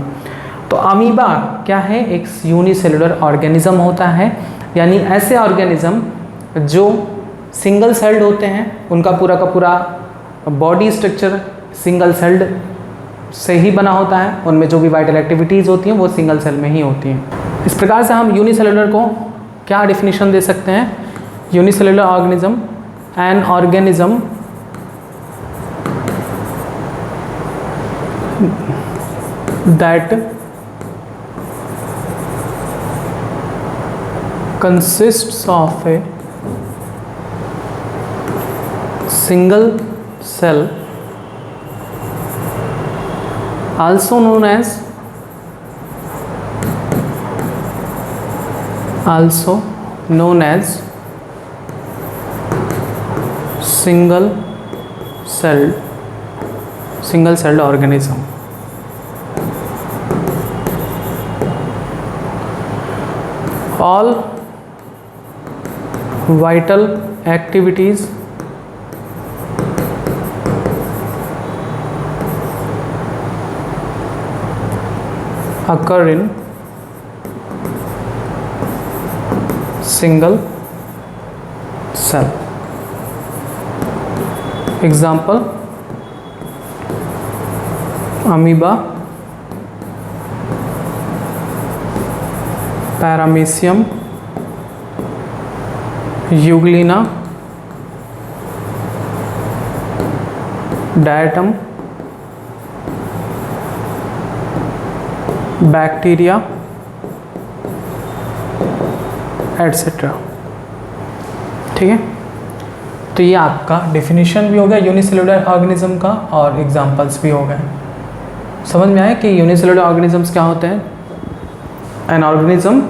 तो अमीबा क्या है? एक यूनिसेलुलर ऑर्गेनिज्म होता है, यानी ऐसे ऑर्गेनिज्म जो सिंगल सेल्ड होते हैं, उनका पूरा का पूरा बॉडी स्ट्रक्चर सिंगल सेल्ड से ही बना होता है, उनमें जो भी वाइटल एक्टिविटीज़ होती हैं वो सिंगल सेल में ही होती हैं। इस प्रकार से हम यूनिसेलुलर को क्या डेफिनेशन दे सकते हैं? Unicellular organism, an organism that consists of a single cell, also known as single celled organism. All vital activities occur in single cell. Example: amoeba, paramecium, Euglena, diatom, bacteria etcetera. ठीक है, तो ये आपका डेफिनेशन भी हो गया यूनिसेलुलर ऑर्गेनिज्म का और एग्जांपल्स भी हो गए। समझ में आया कि यूनिसेलुलर ऑर्गेनिजम्स क्या होते हैं? An organism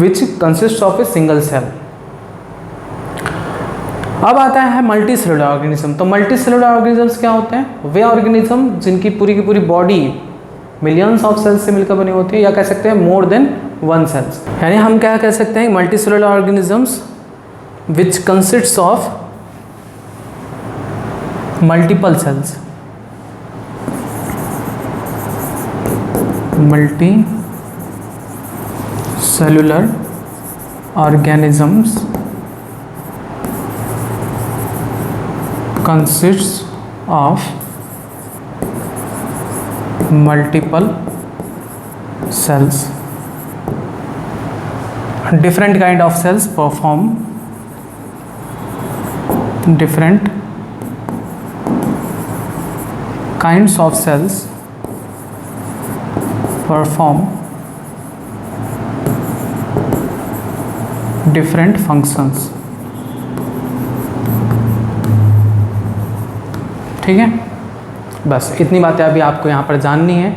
which consists of a single cell। अब आता है मल्टी सेलुलर ऑर्गेनिज्म। तो मल्टी सेलुलर ऑर्गेनिजम्स क्या होते हैं? वे ऑर्गेनिज्म जिनकी पूरी की पूरी बॉडी मिलियंस ऑफ सेल्स से मिलकर बनी होती है, या कह सकते हैं मोर देन वन सेल्स। यानी हम क्या कह सकते हैं? Multi cellular organisms which consists of multiple cells, multi cellular organisms consists of multiple cells. Different kind of cells perform different kinds of cells perform different functions. ठीक है, बस इतनी बातें अभी आपको यहाँ पर जाननी है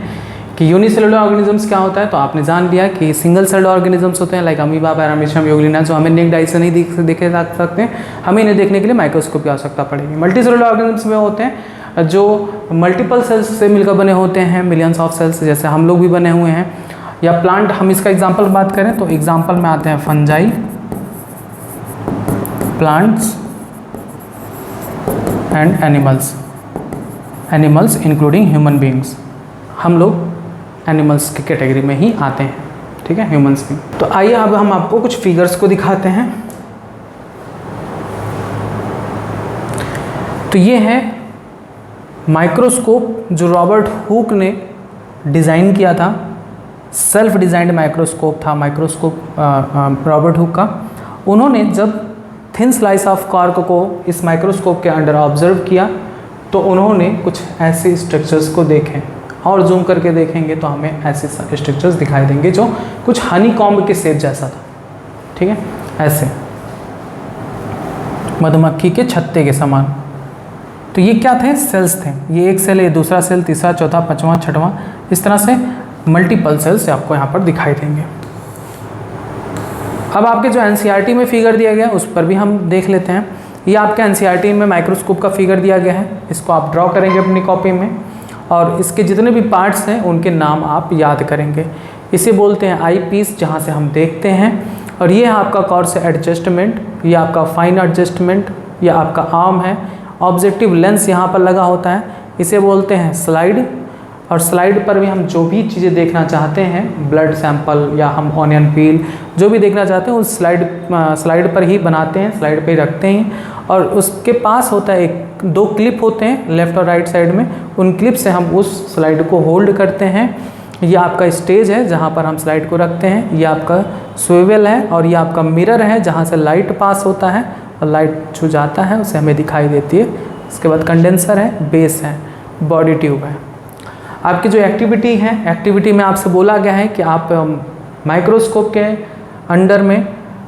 कि यूनिसेलुलर ऑर्गेनिजम्स क्या होता है। तो आपने जान लिया कि सिंगल सेल्ड ऑर्गेनिजम्स होते हैं लाइक अमीबा, पैरामीशियम, यूग्लिना, जो हमें नेक्ड आई से नहीं देखे जा सकते हैं, हमें इन्हें देखने के लिए माइक्रोस्कोप की आवश्यकता पड़ेगी। मल्टी सेलुलर ऑर्गेनिजम्स में होते हैं जो मल्टीपल सेल्स से मिलकर बने होते हैं, मिलियंस ऑफ सेल्स, जैसे हम लोग भी बने हुए हैं। या प्लांट, हम इसका एग्जाम्पल बात करें तो एग्जाम्पल में आते हैं fungi, plants and animals including human beings. हम लोग एनिमल्स की कैटेगरी में ही आते हैं। ठीक है, ह्यूमंस भी। तो आइए अब हम आपको कुछ फिगर्स को दिखाते हैं। तो ये है माइक्रोस्कोप जो रॉबर्ट हुक ने डिज़ाइन किया था। सेल्फ डिज़ाइंड माइक्रोस्कोप था रॉबर्ट हुक का। उन्होंने जब थिन स्लाइस ऑफ कॉर्क को इस माइक्रोस्कोप के अंडर ऑब्जर्व किया तो उन्होंने कुछ ऐसे स्ट्रक्चर्स को देखे, और जूम करके देखेंगे तो हमें ऐसे स्ट्रक्चर्स दिखाई देंगे जो कुछ हनी कॉम्ब के शेप जैसा था। ठीक है, ऐसे मधुमक्खी के छत्ते के समान। तो ये क्या थे? सेल्स थे। ये एक सेल, ये दूसरा सेल, तीसरा, चौथा, पांचवा, छठवां, इस तरह से मल्टीपल सेल्स आपको यहाँ पर दिखाई देंगे। अब आपके जो एनसीईआरटी में फिगर दिया गया उस पर भी हम देख लेते हैं। ये आपके एनसीईआरटी में माइक्रोस्कोप का फिगर दिया गया है, इसको आप ड्रॉ करेंगे अपनी कॉपी में। और इसके जितने भी पार्ट्स हैं उनके नाम आप याद करेंगे। इसे बोलते हैं आई पीस, जहाँ से हम देखते हैं। और ये है आपका कॉर्स एडजस्टमेंट, ये आपका फाइन एडजस्टमेंट, ये आपका आर्म है। ऑब्जेक्टिव लेंस यहाँ पर लगा होता है, इसे बोलते हैं स्लाइड। और स्लाइड पर भी हम जो भी चीज़ें देखना चाहते हैं, ब्लड सैंपल या हम ऑनियन पील जो भी देखना चाहते हैं, उस स्लाइड पर ही बनाते हैं, स्लाइड पे ही रखते हैं। और उसके पास होता है दो क्लिप होते हैं लेफ़्ट और राइट साइड में, उन क्लिप से हम उस स्लाइड को होल्ड करते हैं। ये आपका स्टेज है जहाँ पर हम स्लाइड को रखते हैं, ये आपका स्विवेल है, और ये आपका मिरर है जहाँ से लाइट पास होता है और लाइट जो जाता है उसे हमें दिखाई देती है। इसके बाद कंडेंसर है, बेस है, बॉडी ट्यूब है। आपकी जो एक्टिविटी है, एक्टिविटी में आपसे बोला गया है कि आप माइक्रोस्कोप के अंडर में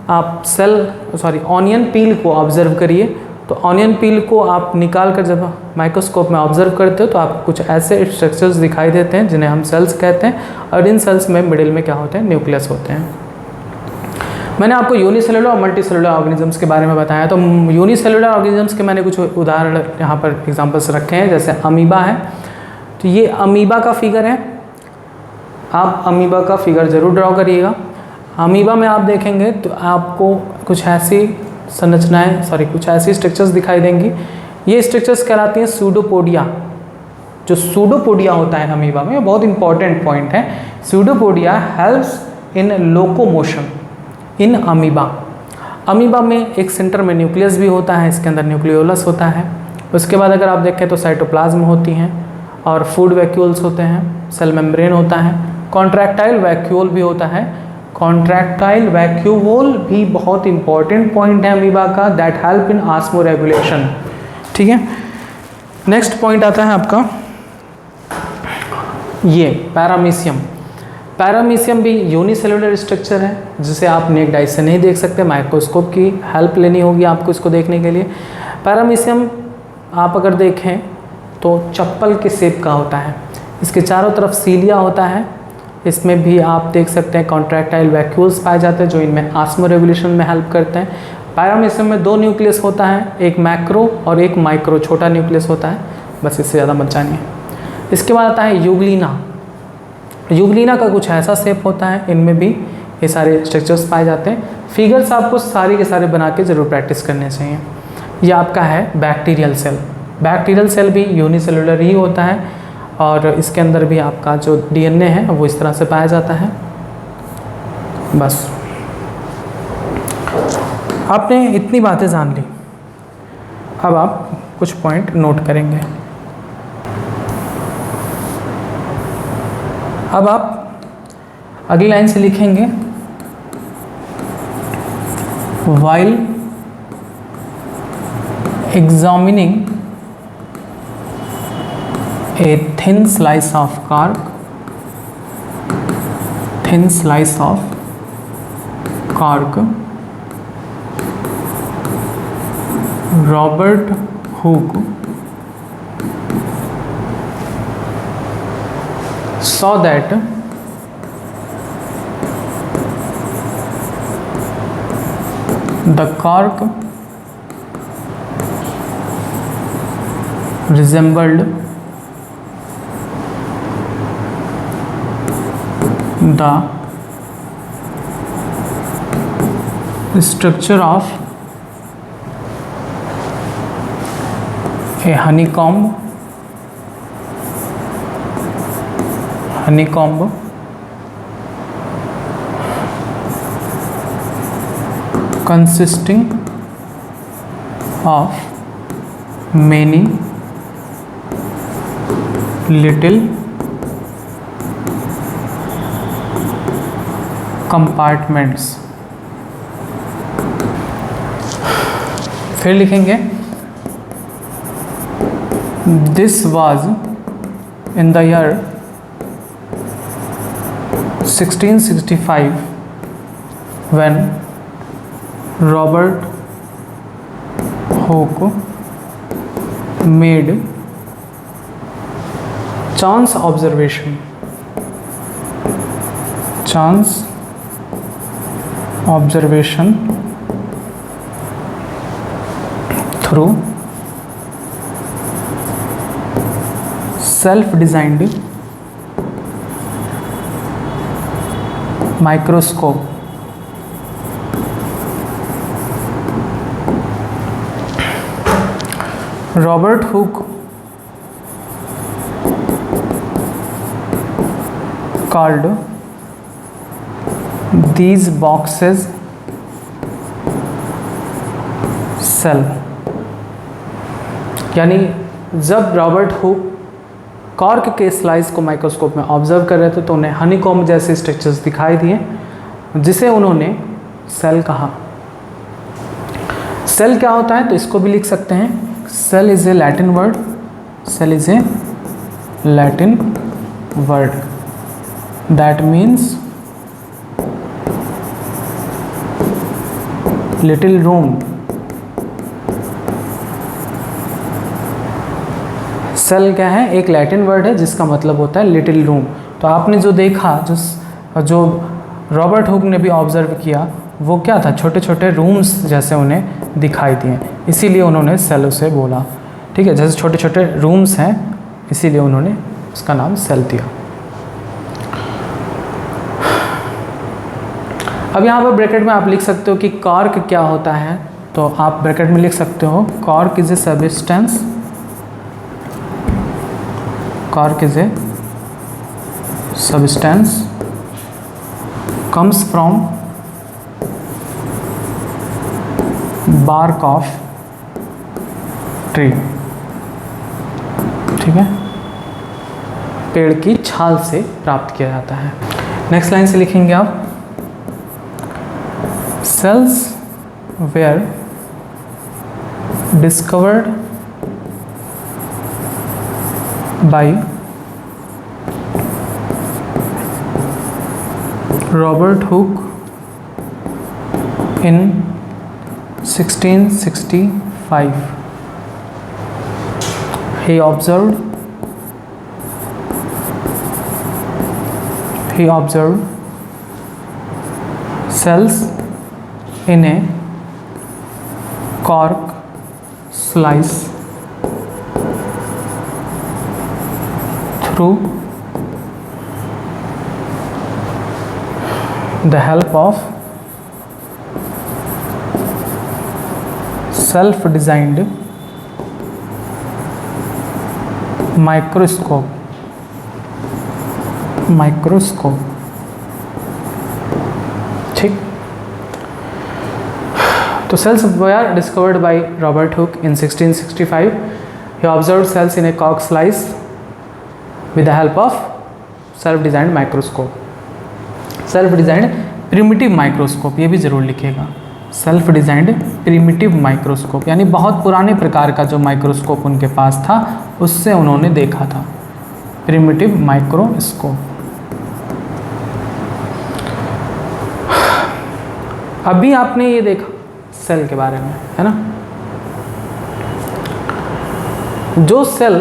आप ऑनियन पील को ऑब्जर्व करिए। तो ऑनियन पील को आप निकाल कर जब माइक्रोस्कोप में ऑब्जर्व करते हो तो आपको कुछ ऐसे स्ट्रक्चर्स दिखाई देते हैं जिन्हें हम सेल्स कहते हैं। और इन सेल्स में मिडिल में क्या होते हैं, न्यूक्लियस होते हैं। मैंने आपको यूनिसेलुलर और मल्टीसेलुलर ऑर्गेनिजम्स के बारे में बताया। तो यूनिसेलुलर ऑर्गेनिजम्स के मैंने कुछ उदाहरण यहाँ पर एग्जाम्पल्स रखे हैं, जैसे अमीबा है। तो ये अमीबा का फिगर है, आप अमीबा का फिगर ज़रूर ड्रॉ करिएगा। अमीबा में आप देखेंगे तो आपको कुछ ऐसी कुछ ऐसी स्ट्रक्चर्स दिखाई देंगी। ये स्ट्रक्चर्स कहलाती हैं सूडोपोडिया। जो सूडोपोडिया होता है अमीबा में, बहुत इंपॉर्टेंट पॉइंट है। Pseudopodia helps in locomotion in amoeba. Amoeba में एक सेंटर में न्यूक्लियस भी होता है, इसके अंदर न्यूक्लियोलस होता है। उसके बाद अगर आप देखें तो साइटोप्लाज्म होती हैं और फूड वैक्यूल्स होते हैं, सेल मेम्ब्रेन होता है, कॉन्ट्रैक्टाइल वैक्यूल भी होता है। कॉन्ट्रैक्टाइल वैक्यूल भी बहुत इंपॉर्टेंट पॉइंट है अमीबा का, that help in osmo regulation. ठीक है, नेक्स्ट पॉइंट आता है आपका ये पैरामीशियम। पैरामीशियम भी यूनिसेलुलर स्ट्रक्चर है जिसे आप नेक्ड आई से नहीं देख सकते, माइक्रोस्कोप की हेल्प लेनी होगी आपको इसको देखने के लिए। पैरामीशियम आप अगर देखें तो चप्पल के शेप का होता है, इसके चारों तरफ सीलिया होता है। इसमें भी आप देख सकते हैं कॉन्ट्रैक्टाइल वैक्यूल्स पाए जाते हैं जो इनमें ऑस्मो रेगुलेशन में हेल्प करते हैं। पैरामीशियम में दो न्यूक्लियस होता है, एक मैक्रो और एक माइक्रो, छोटा न्यूक्लियस होता है, बस इससे ज़्यादा मत जानिए। इसके बाद आता है यूग्लिना। यूग्लिना का कुछ ऐसा शेप होता है, इनमें भी ये सारे स्ट्रक्चर्स पाए जाते हैं। फिगर्स आपको सारे के सारे बना के ज़रूर प्रैक्टिस करने चाहिए। ये आपका है बैक्टीरियल सेल। बैक्टीरियल सेल भी यूनिसेलुलर ही होता है और इसके अंदर भी आपका जो डीएनए है वो इस तरह से पाया जाता है। बस आपने इतनी बातें जान ली, अब आप कुछ पॉइंट नोट करेंगे। अब आप अगली लाइन से लिखेंगे, while examining a thin slice of cork, Robert Hooke saw that the cork resembled the structure of a honeycomb consisting of many little compartments। फिर लिखेंगे, this was in the year 1665 when Robert Hooke made chance observation through self designed microscope. Robert Hooke called these boxes cell। यानी जब रॉबर्ट हुक कॉर्क के स्लाइस को माइक्रोस्कोप में ऑब्जर्व कर रहे थे तो उन्हें हनीकॉम्ब जैसे स्ट्रक्चर्स दिखाई दिए जिसे उन्होंने सेल कहा। सेल क्या होता है तो इसको भी लिख सकते हैं, cell is a Latin word, cell is a Latin word that means little room। सेल क्या है, एक लैटिन वर्ड है जिसका मतलब होता है लिटिल रूम। तो आपने जो देखा, जो रॉबर्ट हुक ने भी ऑब्जर्व किया वो क्या था, छोटे छोटे रूम्स जैसे उन्हें दिखाई दिए, इसीलिए उन्होंने सेल उसे बोला। ठीक है, जैसे छोटे छोटे रूम्स हैं इसीलिए उन्होंने उसका नाम सेल दिया। अब यहाँ पर ब्रैकेट में आप लिख सकते हो कि कॉर्क क्या होता है, तो आप ब्रैकेट में लिख सकते हो cork is a substance, cork is a substance comes from bark of tree. ठीक है, पेड़ की छाल से प्राप्त किया जाता है। नेक्स्ट लाइन से लिखेंगे आप, cells were discovered by Robert Hooke in 1665। He observed cells in a cork slice through the help of self-designed microscope। ठीक, तो cells were discovered by Robert Hooke in 1665। He observed cells in a cork slice with the help of self-designed microscope। self-designed primitive microscope, ये भी ज़रूर लिखिएगा, self-designed primitive microscope यानी बहुत पुराने प्रकार का जो माइक्रोस्कोप उनके पास था उससे उन्होंने देखा था, primitive microscope। अभी आपने ये देखा सेल के बारे में, है ना। जो सेल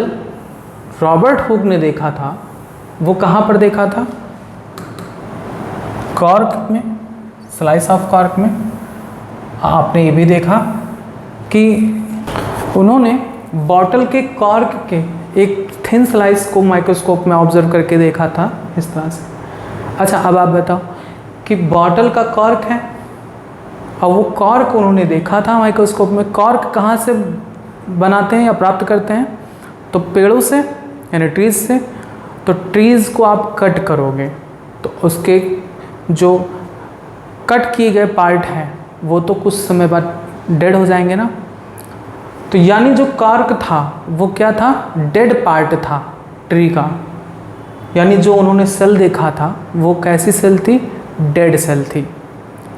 रॉबर्ट हुक ने देखा था वो कहाँ पर देखा था, कॉर्क में, स्लाइस ऑफ कॉर्क में। आपने ये भी देखा कि उन्होंने बॉटल के कॉर्क के एक थिन स्लाइस को माइक्रोस्कोप में ऑब्जर्व करके देखा था इस तरह से। अच्छा, अब आप बताओ कि बॉटल का कॉर्क है और वो कॉर्क उन्होंने देखा था माइक्रोस्कोप में। कॉर्क कहाँ से बनाते हैं या प्राप्त करते हैं, तो पेड़ों से यानी ट्रीज़ से। तो ट्रीज़ को आप कट करोगे तो उसके जो कट किए गए पार्ट हैं वो तो कुछ समय बाद डेड हो जाएंगे ना। तो यानी जो कॉर्क था वो क्या था, डेड पार्ट था ट्री का। यानी जो उन्होंने सेल देखा था वो कैसी सेल थी, डेड सेल थी।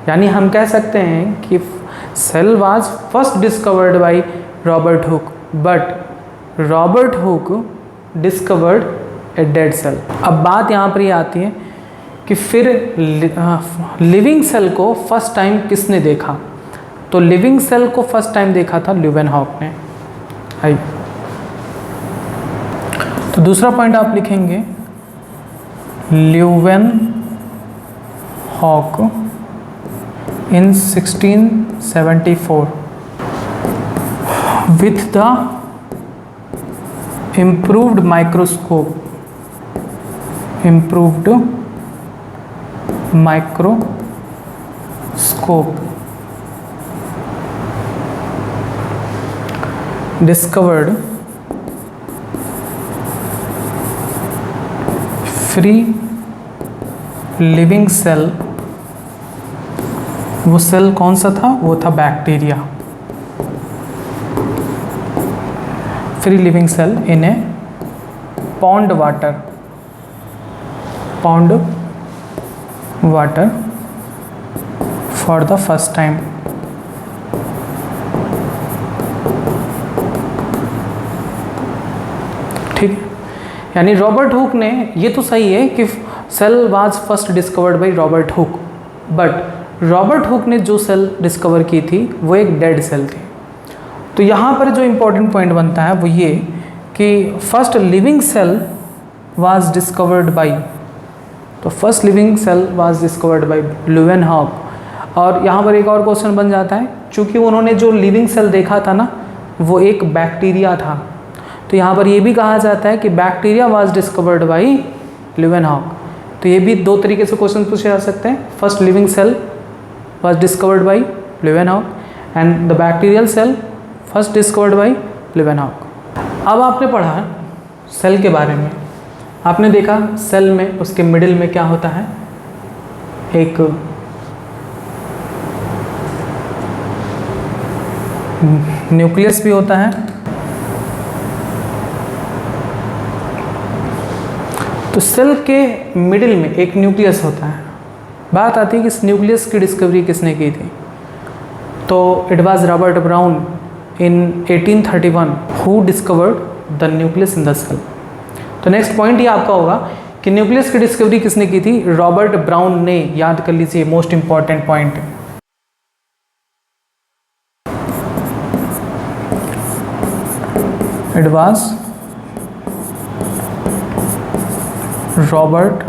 यानी हम कह सकते हैं कि cell was first discovered by Robert Hooke, but Robert Hooke discovered a dead cell. अब बात यहाँ पर ये आती है कि फिर लिविंग सेल को फर्स्ट टाइम किसने देखा, तो लिविंग सेल को फर्स्ट टाइम देखा था ल्यूवेनहॉक ने। आइए, तो दूसरा पॉइंट आप लिखेंगे Leeuwenhoek in 1674 with the improved microscope, improved microscope, discovered free living cell, वो सेल कौन सा था? वो था bacteria, free living cell in a pond water, pond water for the first time. ठीक है, यानी रॉबर्ट हुक ने, ये तो सही है कि cell was first discovered by Robert Hooke, but Robert Hooke ने जो सेल डिस्कवर की थी वो एक डेड सेल थी। तो यहाँ पर जो इम्पोर्टेंट पॉइंट बनता है वो ये कि first living cell was discovered by, तो first living cell was discovered by Leeuwenhoek. और यहाँ पर एक और क्वेश्चन बन जाता है, चूँकि उन्होंने जो लिविंग सेल देखा था ना वो एक बैक्टीरिया था, तो यहाँ पर ये भी कहा जाता है कि bacteria was discovered by Leeuwenhoek. तो ये भी दो तरीके से क्वेश्चन पूछे जा सकते हैं, first living cell was discovered by Leeuwenhoek and the bacterial cell first discovered by Leeuwenhoek. अब आपने पढ़ा सेल के बारे में, आपने देखा सेल में उसके मिडिल में क्या होता है, एक न्यूक्लियस भी होता है। तो सेल के मिडिल में एक न्यूक्लियस होता है। बात आती है कि इस न्यूक्लियस की डिस्कवरी किसने की थी, तो it was Robert Brown in 1831 who discovered the nucleus in the cell. तो नेक्स्ट पॉइंट ये आपका होगा कि न्यूक्लियस की डिस्कवरी किसने की थी, रॉबर्ट ब्राउन ने। याद कर लीजिए, most important point. It was Robert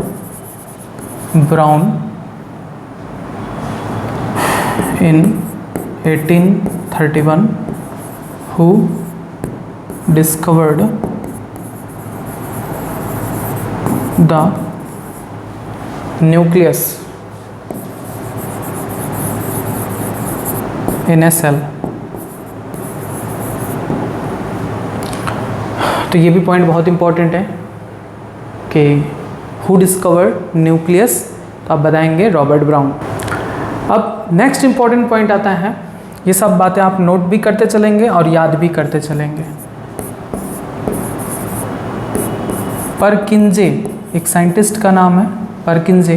brown in 1831 who discovered the nucleus in a cell। तो ये भी पॉइंट बहुत इंपॉर्टेंट है कि हु डिस्कवर्ड न्यूक्लियस, तो आप बताएंगे रॉबर्ट ब्राउन। अब नेक्स्ट इंपॉर्टेंट पॉइंट आता है, ये सब बातें आप नोट भी करते चलेंगे और याद भी करते चलेंगे। परकिंजे, एक साइंटिस्ट का नाम है परकिंजे,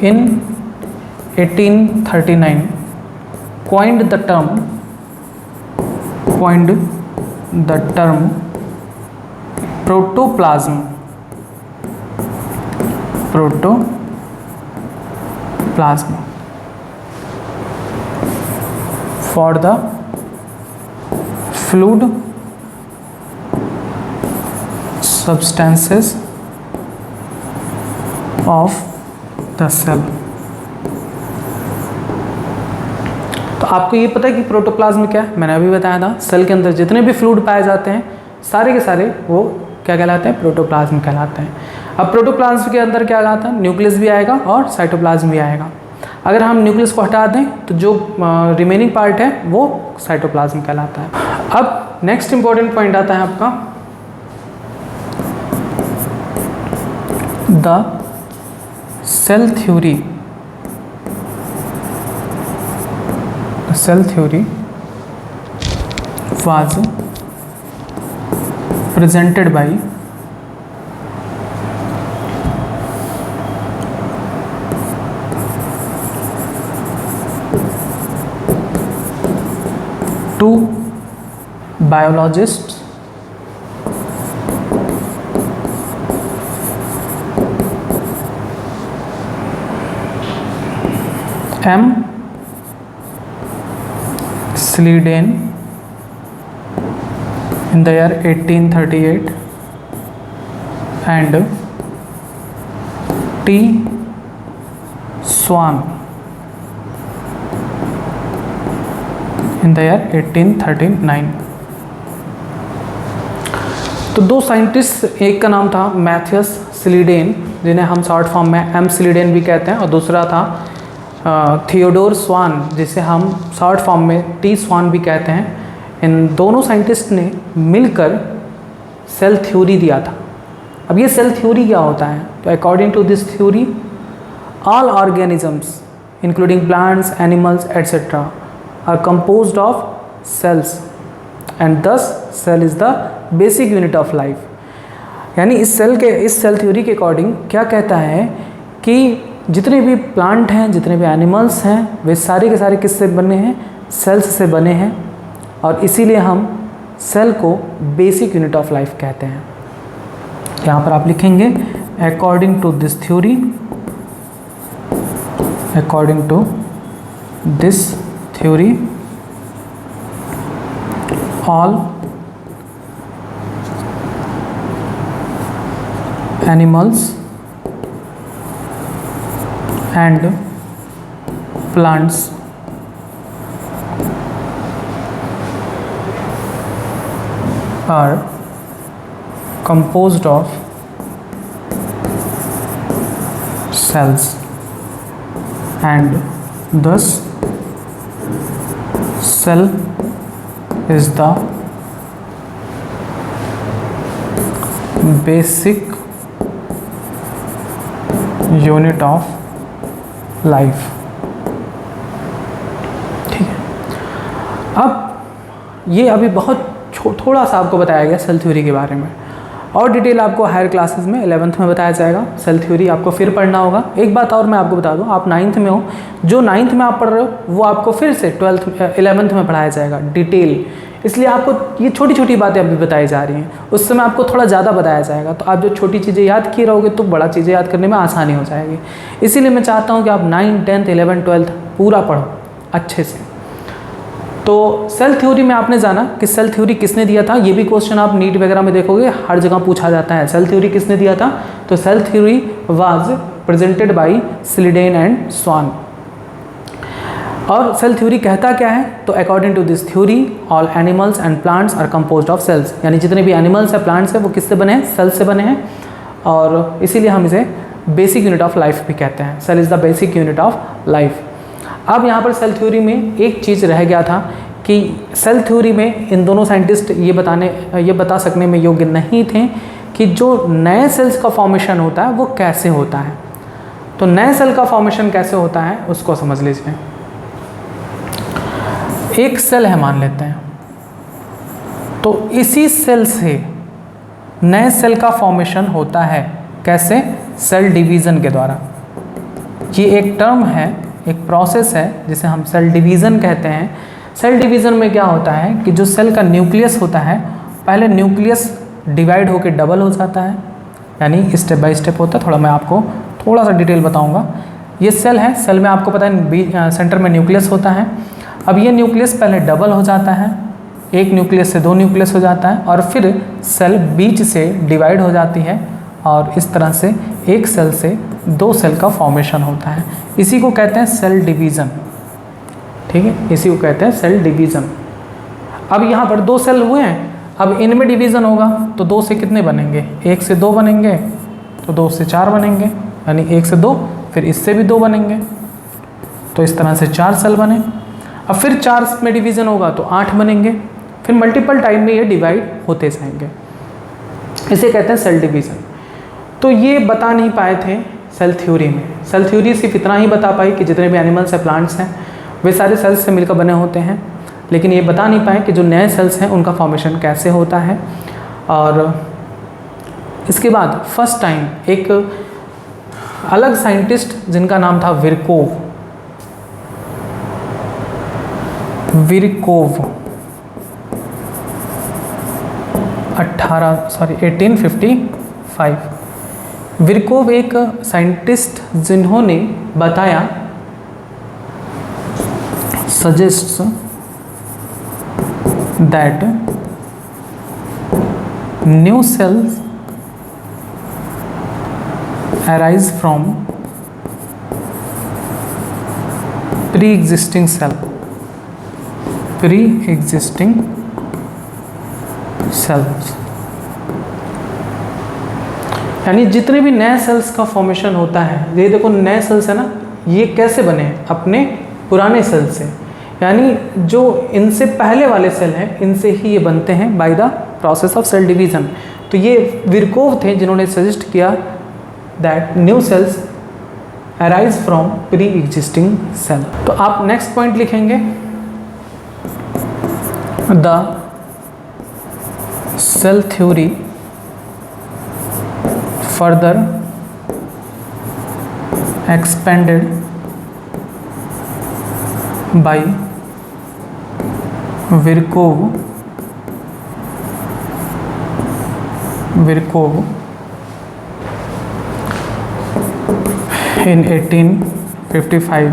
इन 1839 coined the term protoplasm for the fluid substances of the cell। तो आपको ये पता है कि प्रोटोप्लाज्म क्या है, मैंने अभी बताया था। सेल के अंदर जितने भी फ्लूइड पाए जाते हैं सारे के सारे वो क्या कहलाते हैं, प्रोटोप्लाज्म कहलाते हैं। अब प्रोटोप्लाज्म के अंदर क्या आता है, न्यूक्लियस भी आएगा और साइटोप्लाज्म भी आएगा। अगर हम न्यूक्लियस को हटा दें तो जो रिमेनिंग पार्ट है वो साइटोप्लाज्म कहलाता है। अब नेक्स्ट इंपॉर्टेंट पॉइंट आता है आपका the cell theory. Cell theory was presented by two biologists, M. Sleeden in the year 1838 and T. Swan in the year 1839। तो दो साइंटिस्ट, एक का नाम था मैथियस सिलिडेन, जिन्हें हम शॉर्ट फॉर्म में एम सिलिडेन भी कहते हैं, और दूसरा था थियोडोर स्वान, जिसे हम शॉर्ट फॉर्म में टी स्वान भी कहते हैं। इन दोनों साइंटिस्ट ने मिलकर सेल थ्योरी दिया था। अब ये सेल थ्योरी क्या होता है? तो according to this theory, all organisms including plants, animals etcetera are composed of cells and this cell is the basic unit of life. यानी इस सेल थ्योरी के अकॉर्डिंग क्या कहता है कि जितने भी प्लांट हैं, जितने भी एनिमल्स हैं, वे सारे के सारे किससे बने हैं? सेल्स से बने हैं, और इसीलिए हम सेल को बेसिक यूनिट ऑफ लाइफ कहते हैं। यहाँ पर आप लिखेंगे according to this theory, according to this theory all animals and plants are composed of cells and thus cell is the basic unit of life। ठीक है, अब ये अभी बहुत थोड़ा सा आपको बताया गया सेल थ्योरी के बारे में, और डिटेल आपको हायर क्लासेस में 11th में बताया जाएगा। सेल थ्योरी आपको फिर पढ़ना होगा। एक बात और मैं आपको बता दूं, आप 9th में हो, जो 9th में आप पढ़ रहे हो वो आपको फिर से 11th में पढ़ाया जाएगा डिटेल। इसलिए आपको ये छोटी छोटी बातें अभी बताई जा रही हैं, उस समय आपको थोड़ा ज़्यादा बताया जाएगा, तो आप जो छोटी चीज़ें याद किए रहोगे तो बड़ा चीज़ें याद करने में आसानी हो जाएगी। इसीलिए मैं चाहता हूँ कि आप 9th, 10th, 11th, 12th पूरा पढ़ो अच्छे से। तो सेल थ्योरी में आपने जाना कि सेल थ्योरी किसने दिया था। ये भी क्वेश्चन आप नीट वगैरह में देखोगे, हर जगह पूछा जाता है, सेल थ्योरी किसने दिया था? तो cell theory was presented by Schleiden and Schwann. और सेल थ्योरी कहता क्या है? तो according to this theory all animals and plants are composed of cells, यानी जितने भी एनिमल्स हैं, प्लांट्स हैं, वो किससे बने हैं? सेल से बने हैं, और इसीलिए हम इसे बेसिक यूनिट ऑफ लाइफ भी कहते हैं। Cell is the basic unit of life. अब यहाँ पर सेल थ्योरी में एक चीज़ रह गया था कि सेल थ्योरी में इन दोनों साइंटिस्ट ये बता सकने में योग्य नहीं थे कि जो नए सेल्स का फॉर्मेशन होता है वो कैसे होता है। तो नए सेल का फॉर्मेशन कैसे होता है उसको समझ लीजिए। एक सेल है मान लेते हैं, तो इसी सेल से नए सेल का फॉर्मेशन होता है। कैसे? सेल डिवीज़न के द्वारा। ये एक टर्म है, एक प्रोसेस है जिसे हम सेल डिवीज़न कहते हैं। सेल डिवीज़न में क्या होता है कि जो सेल का न्यूक्लियस होता है, पहले न्यूक्लियस डिवाइड होकर डबल हो जाता है, यानी स्टेप बाय स्टेप होता है। थोड़ा मैं आपको थोड़ा सा डिटेल बताऊंगा। ये सेल है, सेल में आपको पता है सेंटर में न्यूक्लियस होता है। अब ये न्यूक्लियस पहले डबल हो जाता है, एक न्यूक्लियस से दो न्यूक्लियस हो जाता है, और फिर सेल बीच से डिवाइड हो जाती है, और इस तरह से एक सेल से दो सेल का फॉर्मेशन होता है। इसी को कहते हैं सेल डिवीज़न। ठीक है, इसी को कहते हैं सेल डिवीज़न। अब यहाँ पर दो सेल हुए हैं, अब इनमें डिवीज़न होगा तो दो से कितने बनेंगे? एक से दो बनेंगे, तो दो से चार बनेंगे, यानी एक से दो, फिर इससे भी दो बनेंगे, तो इस तरह से चार सेल बने। अब फिर चार में डिवीज़न होगा तो 8 बनेंगे, फिर मल्टीपल टाइम में ये डिवाइड होते जाएंगे। इसे कहते हैं सेल डिवीज़न। तो ये बता नहीं पाए थे सेल थ्योरी में। सेल थ्योरी सिर्फ इतना ही बता पाई कि जितने भी एनिमल्स हैं, प्लांट्स हैं, वे सारे सेल्स से मिलकर बने होते हैं, लेकिन ये बता नहीं पाए कि जो नए सेल्स हैं उनका फॉर्मेशन कैसे होता है। और इसके बाद फर्स्ट टाइम एक अलग साइंटिस्ट जिनका नाम था विरकोव 1855। विरकोव एक साइंटिस्ट जिन्होंने बताया, suggests that new sales arise from pre-existing cells। यानी जितने भी नए सेल्स का फॉर्मेशन होता है, ये देखो नए सेल्स है ना, ये कैसे बने हैं? अपने पुराने सेल से, यानी जो इनसे पहले वाले सेल हैं इनसे ही ये बनते हैं by the process of cell division. तो ये विरकोव थे जिन्होंने सजेस्ट किया that new cells arise from pre-existing cell. तो आप नेक्स्ट पॉइंट लिखेंगे, the cell theory further expanded by Virchow in 1855,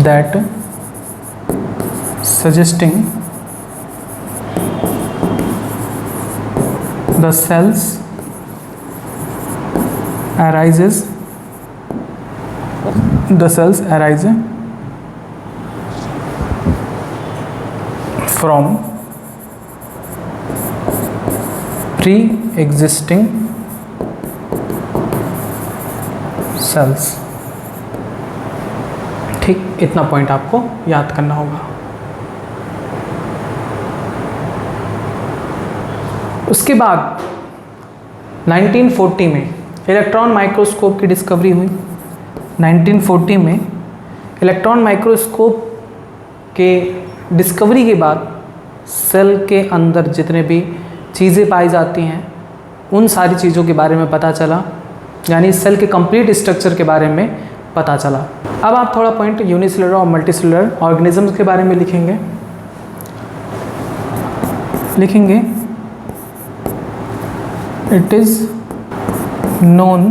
that suggesting the cells arise from pre-existing cells। ठीक, इतना पॉइंट आपको याद करना होगा। उसके बाद 1940 में इलेक्ट्रॉन माइक्रोस्कोप की डिस्कवरी हुई। 1940 में इलेक्ट्रॉन माइक्रोस्कोप के डिस्कवरी के बाद सेल के अंदर जितने भी चीज़ें पाई जाती हैं उन सारी चीज़ों के बारे में पता चला, यानी सेल के कंप्लीट स्ट्रक्चर के बारे में पता चला। अब आप थोड़ा पॉइंट यूनिसेलुलर और मल्टीसेलुलर ऑर्गेनिजम्स के बारे में लिखेंगे। It is known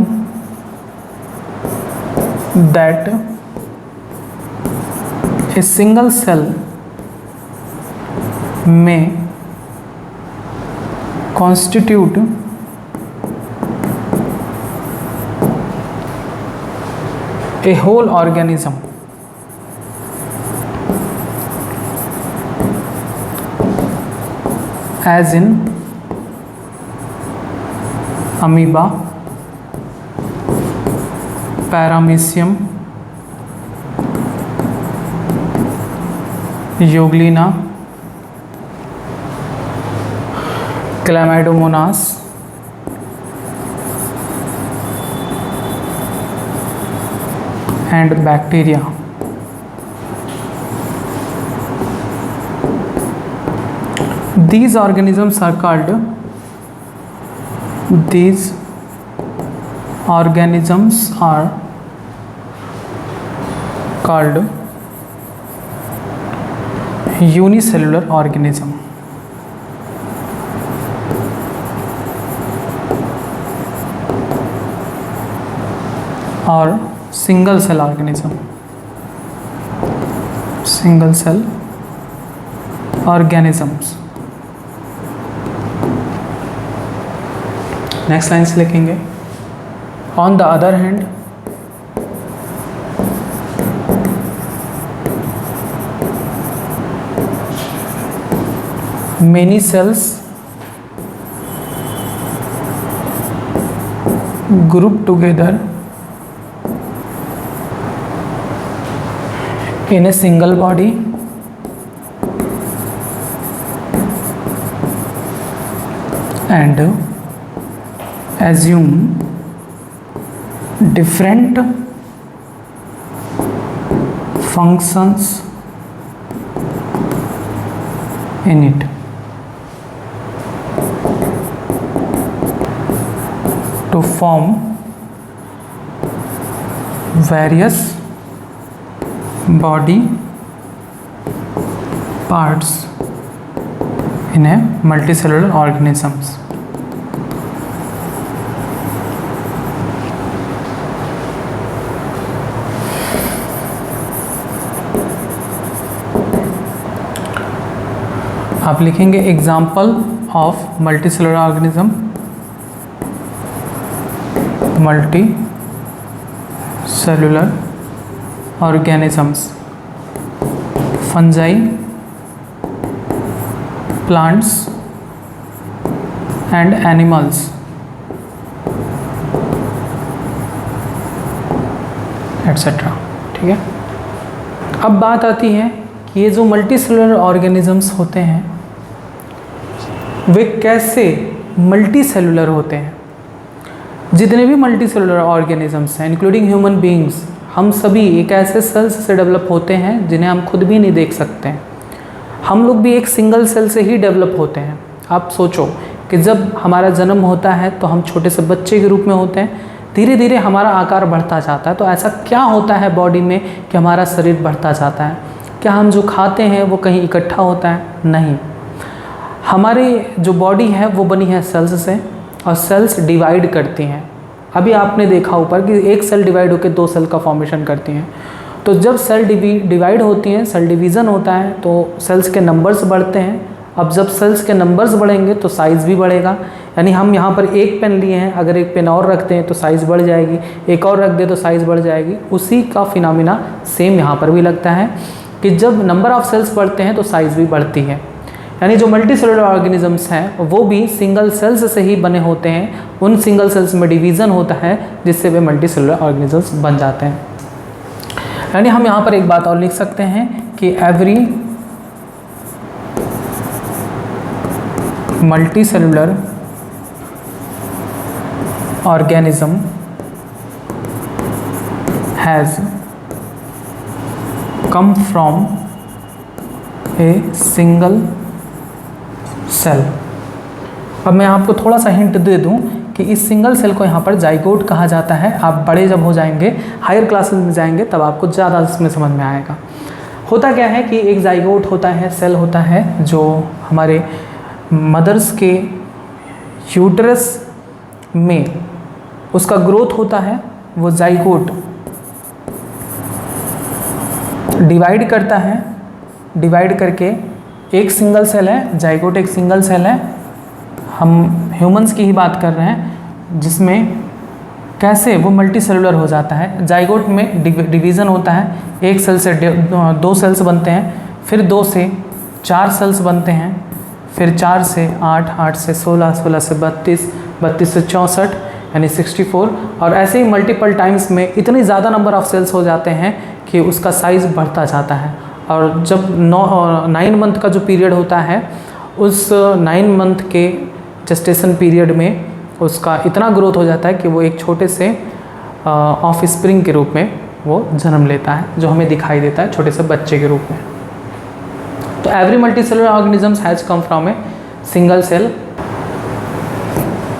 that a single cell may constitute a whole organism, as in amoeba, paramecium, euglena, chlamydomonas, and bacteria। These organisms are called unicellular organism। और single cell organism, single cell organisms. Next lines लिखेंगे, on the other hand many cells group together in a single body and assume different functions in it। to form various body parts in a multicellular organisms। आप लिखेंगे example of multicellular organism, multicellular organisms, fungi, plants and animals etcetera. ठीक है, अब बात आती है कि ये जो मल्टी सेलुलर ऑर्गेनिजम्स होते हैं वे कैसे मल्टी सेलुलर होते हैं। जितने भी मल्टी सेलुलर ऑर्गेनिजम्स हैं इंक्लूडिंग ह्यूमन बीइंग्स, हम सभी एक ऐसे सेल्स से डेवलप होते हैं जिन्हें हम खुद भी नहीं देख सकते हैं। हम लोग भी एक सिंगल सेल से ही डेवलप होते हैं। आप सोचो कि जब हमारा जन्म होता है तो हम छोटे से बच्चे के रूप में होते हैं, धीरे धीरे हमारा आकार बढ़ता जाता है। तो ऐसा क्या होता है बॉडी में कि हमारा शरीर बढ़ता जाता है? क्या हम जो खाते हैं वो कहीं इकट्ठा होता है? नहीं, हमारी जो बॉडी है वो बनी है सेल्स से, और सेल्स डिवाइड करती हैं। अभी आपने देखा ऊपर कि एक सेल डिवाइड होकर 2 सेल का फॉर्मेशन करती हैं। तो जब सेल डिवाइड होती हैं, सेल डिवीज़न होता है, तो सेल्स के नंबर्स बढ़ते हैं। अब जब सेल्स के नंबर्स बढ़ेंगे तो साइज़ भी बढ़ेगा। यानी हम यहाँ पर एक पेन लिए हैं, अगर एक पेन और रखते हैं तो साइज़ बढ़ जाएगी, एक और रख दे तो साइज़ बढ़ जाएगी। उसी का फिनोमिना सेम यहाँ पर भी लगता है कि जब नंबर ऑफ़ सेल्स बढ़ते हैं तो साइज़ भी बढ़ती है। यानी जो मल्टी सेलुलर ऑर्गेनिजम्स हैं वो भी सिंगल सेल्स से ही बने होते हैं। उन सिंगल सेल्स में डिवीज़न होता है जिससे वे मल्टी सेलुलर ऑर्गेनिजम्स बन जाते हैं। यानी हम यहाँ पर एक बात और लिख सकते हैं कि every multicellular organism has come from a single cell. अब मैं आपको थोड़ा सा हिंट दे दूं कि इस सिंगल सेल को यहाँ पर जाइगोट कहा जाता है। आप बड़े जब हो जाएंगे, हायर क्लासेस में जाएंगे, तब आपको ज़्यादा इसमें समझ में आएगा। होता क्या है कि एक जाइगोट होता है, सेल होता है जो हमारे मदर्स के यूट्रस में उसका ग्रोथ होता है। वो जाइगोट डिवाइड करता है, डिवाइड करके एक सिंगल सेल है, जाइगोट एक सिंगल सेल है। हम ह्यूमंस की ही बात कर रहे हैं जिसमें कैसे वो मल्टी सेलुलर हो जाता है। जाइगोट में डिवीज़न होता है, एक सेल से 2 सेल्स बनते हैं, फिर 2 से 4 सेल्स बनते हैं, फिर 4 से 8, 8 से 16, 16 से 32, 32 से 64 यानी 64। और ऐसे ही मल्टीपल टाइम्स में इतनी ज़्यादा नंबर ऑफ़ सेल्स हो जाते हैं कि उसका साइज़ बढ़ता जाता है। और जब 9 मंथ का जो पीरियड होता है, उस 9 मंथ के जेस्टेशन पीरियड में उसका इतना ग्रोथ हो जाता है कि वो एक छोटे से ऑफ स्प्रिंग के रूप में वो जन्म लेता है, जो हमें दिखाई देता है छोटे से बच्चे के रूप में। तो every multi cellular organisms has come from a single cell.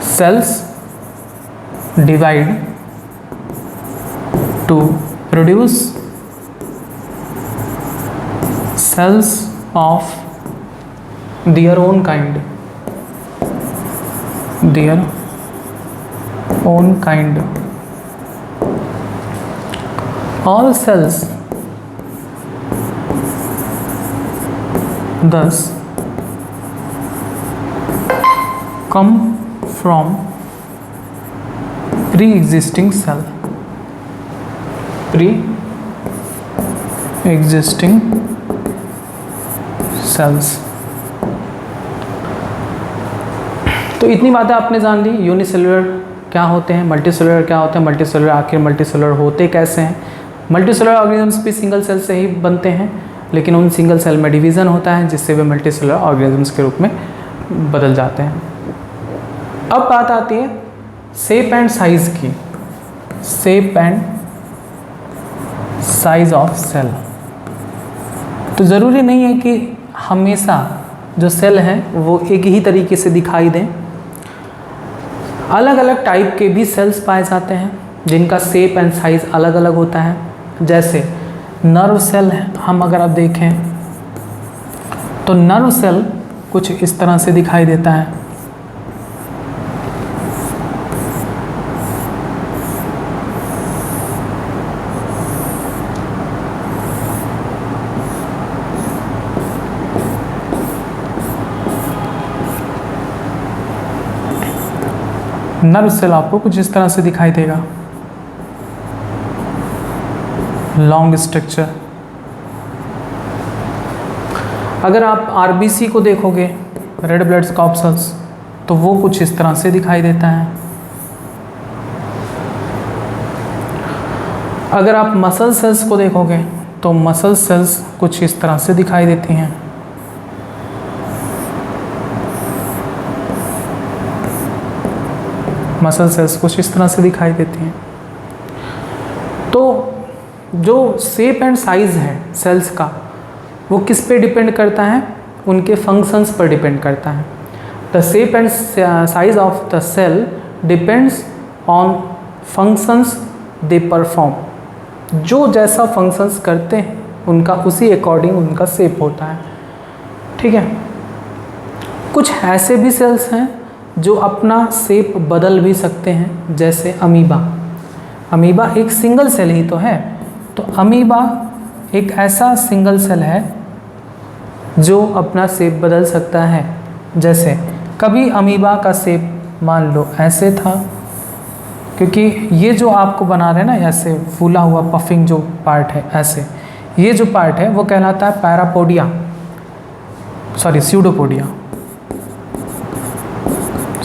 Cells divide to produce cells of their own kind, their own kind. All cells thus come from pre-existing cell, pre-existing cells. तो इतनी बातें आपने जान ली, यूनिसेलुलर क्या होते हैं, मल्टी सेलुलर क्या होते हैं, मल्टी सेलुलर आखिर मल्टी सेलुलर होते कैसे हैं। मल्टी सेलुलर ऑर्गेनिजम्स भी सिंगल सेल से ही बनते हैं, लेकिन उन सिंगल सेल में डिवीज़न होता है जिससे वे मल्टी सेलुलर ऑर्गेनिजम्स के रूप में बदल जाते हैं। अब बात आती है शेप एंड साइज़ की, shape and size of cell. तो ज़रूरी नहीं है कि हमेशा जो सेल हैं वो एक ही तरीके से दिखाई दें। अलग अलग टाइप के भी सेल्स पाए जाते हैं जिनका शेप एंड साइज़ अलग अलग होता है। जैसे नर्व सेल है, हम अगर आप देखें तो नर्व सेल कुछ इस तरह से दिखाई देता है। नर्व सेल आपको कुछ इस तरह से दिखाई देगा, लॉन्ग स्ट्रक्चर। अगर आप आरबीसी को देखोगे, रेड ब्लड कॉर्पस्कल्स, तो वो कुछ इस तरह से दिखाई देता है। अगर आप मसल सेल्स को देखोगे तो मसल सेल्स कुछ इस तरह से दिखाई देती हैं। मसल सेल्स कुछ इस तरह से दिखाई देती हैं। तो जो शेप एंड साइज़ है सेल्स का वो किस पे डिपेंड करता है? उनके फंक्शंस पर डिपेंड करता है। The shape and size of the cell depends on functions they perform. जो जैसा फंक्शंस करते हैं उनका उसी अकॉर्डिंग उनका शेप होता है। ठीक है। कुछ ऐसे भी सेल्स हैं जो अपना शेप बदल भी सकते हैं, जैसे अमीबा। अमीबा एक सिंगल सेल ही तो है, तो अमीबा एक ऐसा सिंगल सेल है जो अपना शेप बदल सकता है। जैसे कभी अमीबा का शेप मान लो ऐसे था, क्योंकि ये जो आपको बना रहे हैं ना ऐसे फूला हुआ पफिंग जो पार्ट है ऐसे, ये जो पार्ट है वो कहलाता है पैरापोडिया, सॉरी स्यूडोपोडिया।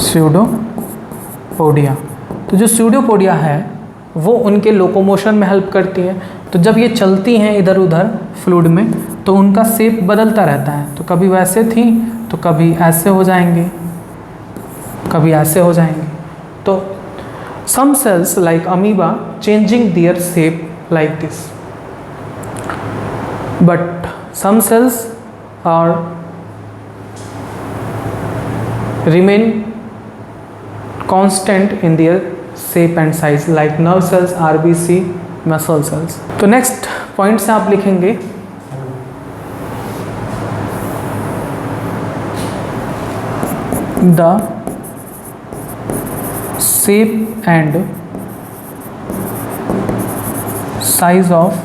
स्यूडोपोडिया। तो जो स्यूडोपोडिया है वो उनके लोकोमोशन में हेल्प करती है। तो जब ये चलती हैं इधर उधर फ्लूइड में तो उनका शेप बदलता रहता है। तो कभी वैसे थी तो कभी ऐसे हो जाएंगे, कभी ऐसे हो जाएंगे। तो some cells like amoeba changing their shape like this, but some cells are remain constant in their shape and size like nerve cells, RBC, muscle cells. तो next point से आप लिखेंगे the shape and size of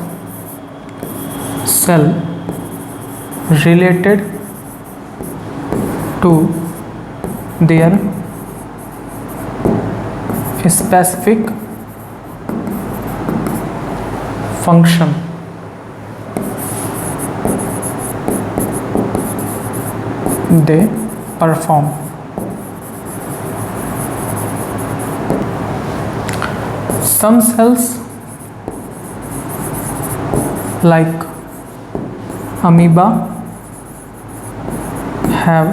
cell related to their specific function. They perform. Some cells like amoeba have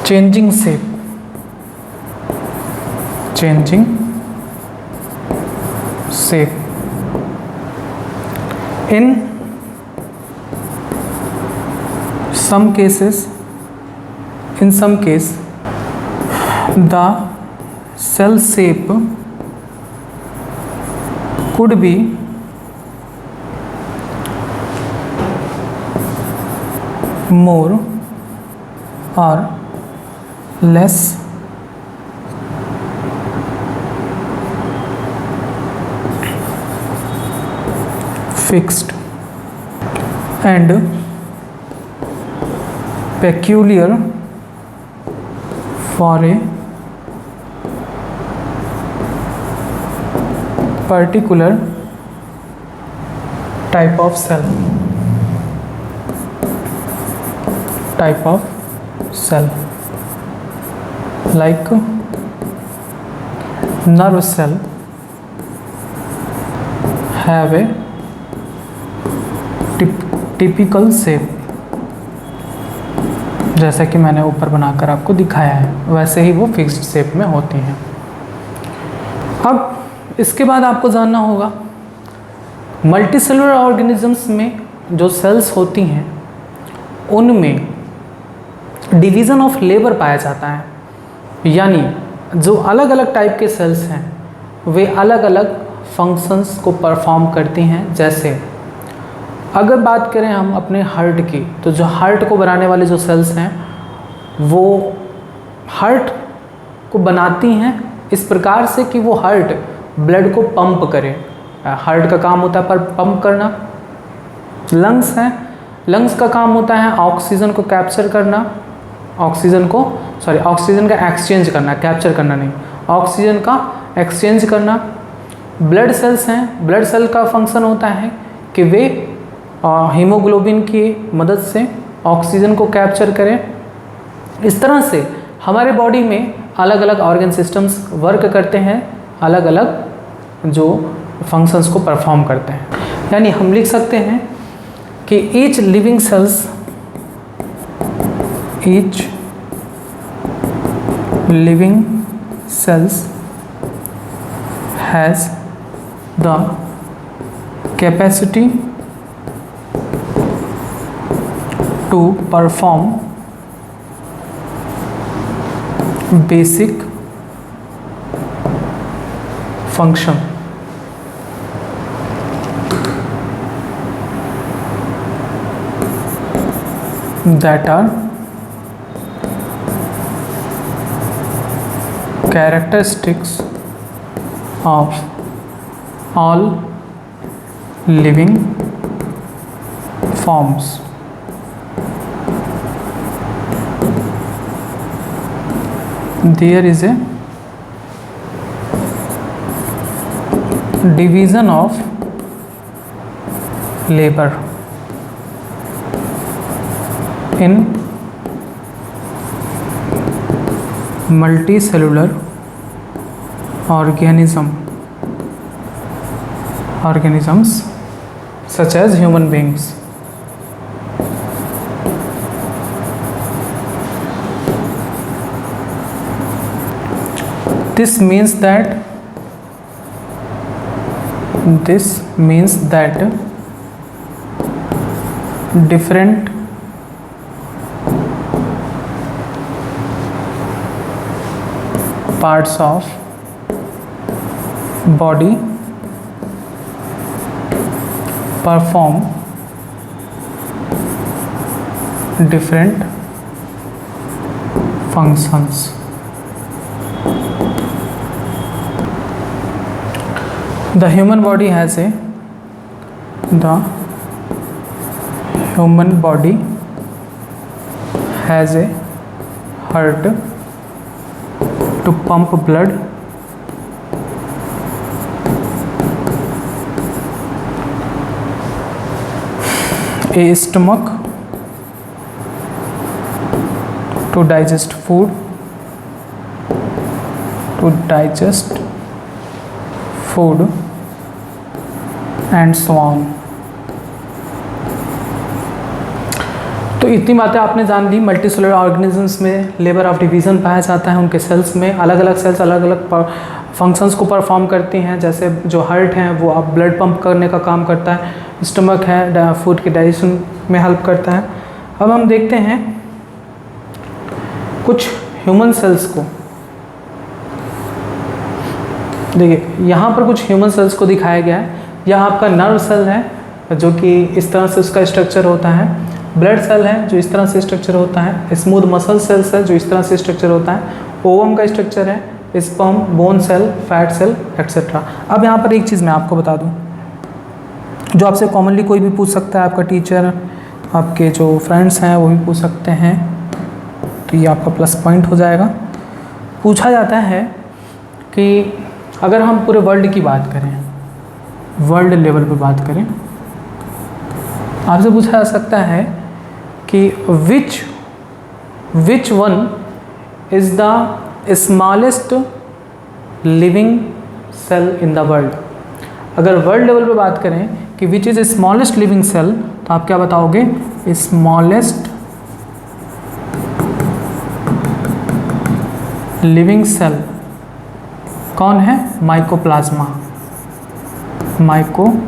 changing shape, changing shape. In some cases, in some case, the cell shape could be more or less fixed and peculiar for a particular type of cell. Type of cell like nerve cell have a typical shape, जैसा कि मैंने ऊपर बनाकर आपको दिखाया है वैसे ही वो फिक्स्ड शेप में होती हैं। अब इसके बाद आपको जानना होगा मल्टीसेलुलर ऑर्गेनिजम्स में जो सेल्स होती हैं उनमें डिवीज़न ऑफ लेबर पाया जाता है, यानी जो अलग अलग टाइप के सेल्स हैं वे अलग अलग फंक्शंस को परफॉर्म करती हैं। जैसे अगर बात करें हम अपने हार्ट की, तो जो हार्ट को बनाने वाले जो सेल्स हैं वो हार्ट को बनाती हैं इस प्रकार से कि वो हार्ट ब्लड को पंप करे। हार्ट का काम होता है पर पंप करना। लंग्स हैं, लंग्स का काम होता है ऑक्सीजन को कैप्चर करना, ऑक्सीजन का एक्सचेंज करना, कैप्चर करना नहीं, ऑक्सीजन का एक्सचेंज करना। ब्लड सेल्स हैं, ब्लड सेल का फंक्शन होता है कि वे हीमोग्लोबिन की मदद से ऑक्सीजन को कैप्चर करें। इस तरह से हमारे बॉडी में अलग अलग ऑर्गन सिस्टम्स वर्क करते हैं अलग अलग जो फंक्शंस को परफॉर्म करते हैं। यानी हम लिख सकते हैं कि each living cells has the capacity to perform basic function that are characteristics of all living forms. There is a division of labor in multicellular organisms such as human beings. This means that different parts of body perform different functions. The human body has a heart to pump blood, a stomach to digest food, and so on. तो इतनी बातें आपने जान ली। मल्टीसेलुलर ऑर्गेनिजम्स में लेबर ऑफ डिवीज़न पाया जाता है। उनके सेल्स में अलग अलग सेल्स अलग अलग फंक्शंस को परफॉर्म करती हैं। जैसे जो हार्ट है वो अब ब्लड पंप करने का काम करता है, स्टमक है फूड के डाइजेशन में हेल्प करता है। अब हम देखते हैं कुछ ह्यूमन सेल्स को। देखिए यहाँ पर कुछ ह्यूमन सेल्स को दिखाया गया है। यह आपका नर्व सेल है जो कि इस तरह से उसका स्ट्रक्चर होता है, ब्लड सेल है जो इस तरह से स्ट्रक्चर होता है, स्मूथ मसल सेल्स है जो इस तरह से स्ट्रक्चर होता है, ओवम का स्ट्रक्चर है, sperm, bone cell, fat cell etcetera. अब यहाँ पर एक चीज़ मैं आपको बता दूँ जो आपसे कॉमनली कोई भी पूछ सकता है, आपका टीचर, आपके जो फ्रेंड्स हैं वो भी पूछ सकते हैं, तो ये आपका प्लस पॉइंट हो जाएगा। पूछा जाता है कि अगर हम पूरे वर्ल्ड की बात करें, वर्ल्ड लेवल पर बात करें, आपसे पूछा जा सकता है कि which one is the smallest living cell in the world. अगर वर्ल्ड लेवल पे बात करें कि which is smallest living cell, तो आप क्या बताओगे? स्मॉलेस्ट लिविंग सेल कौन है? माइकोप्लाज्मा। माइकोप्लाज्मा,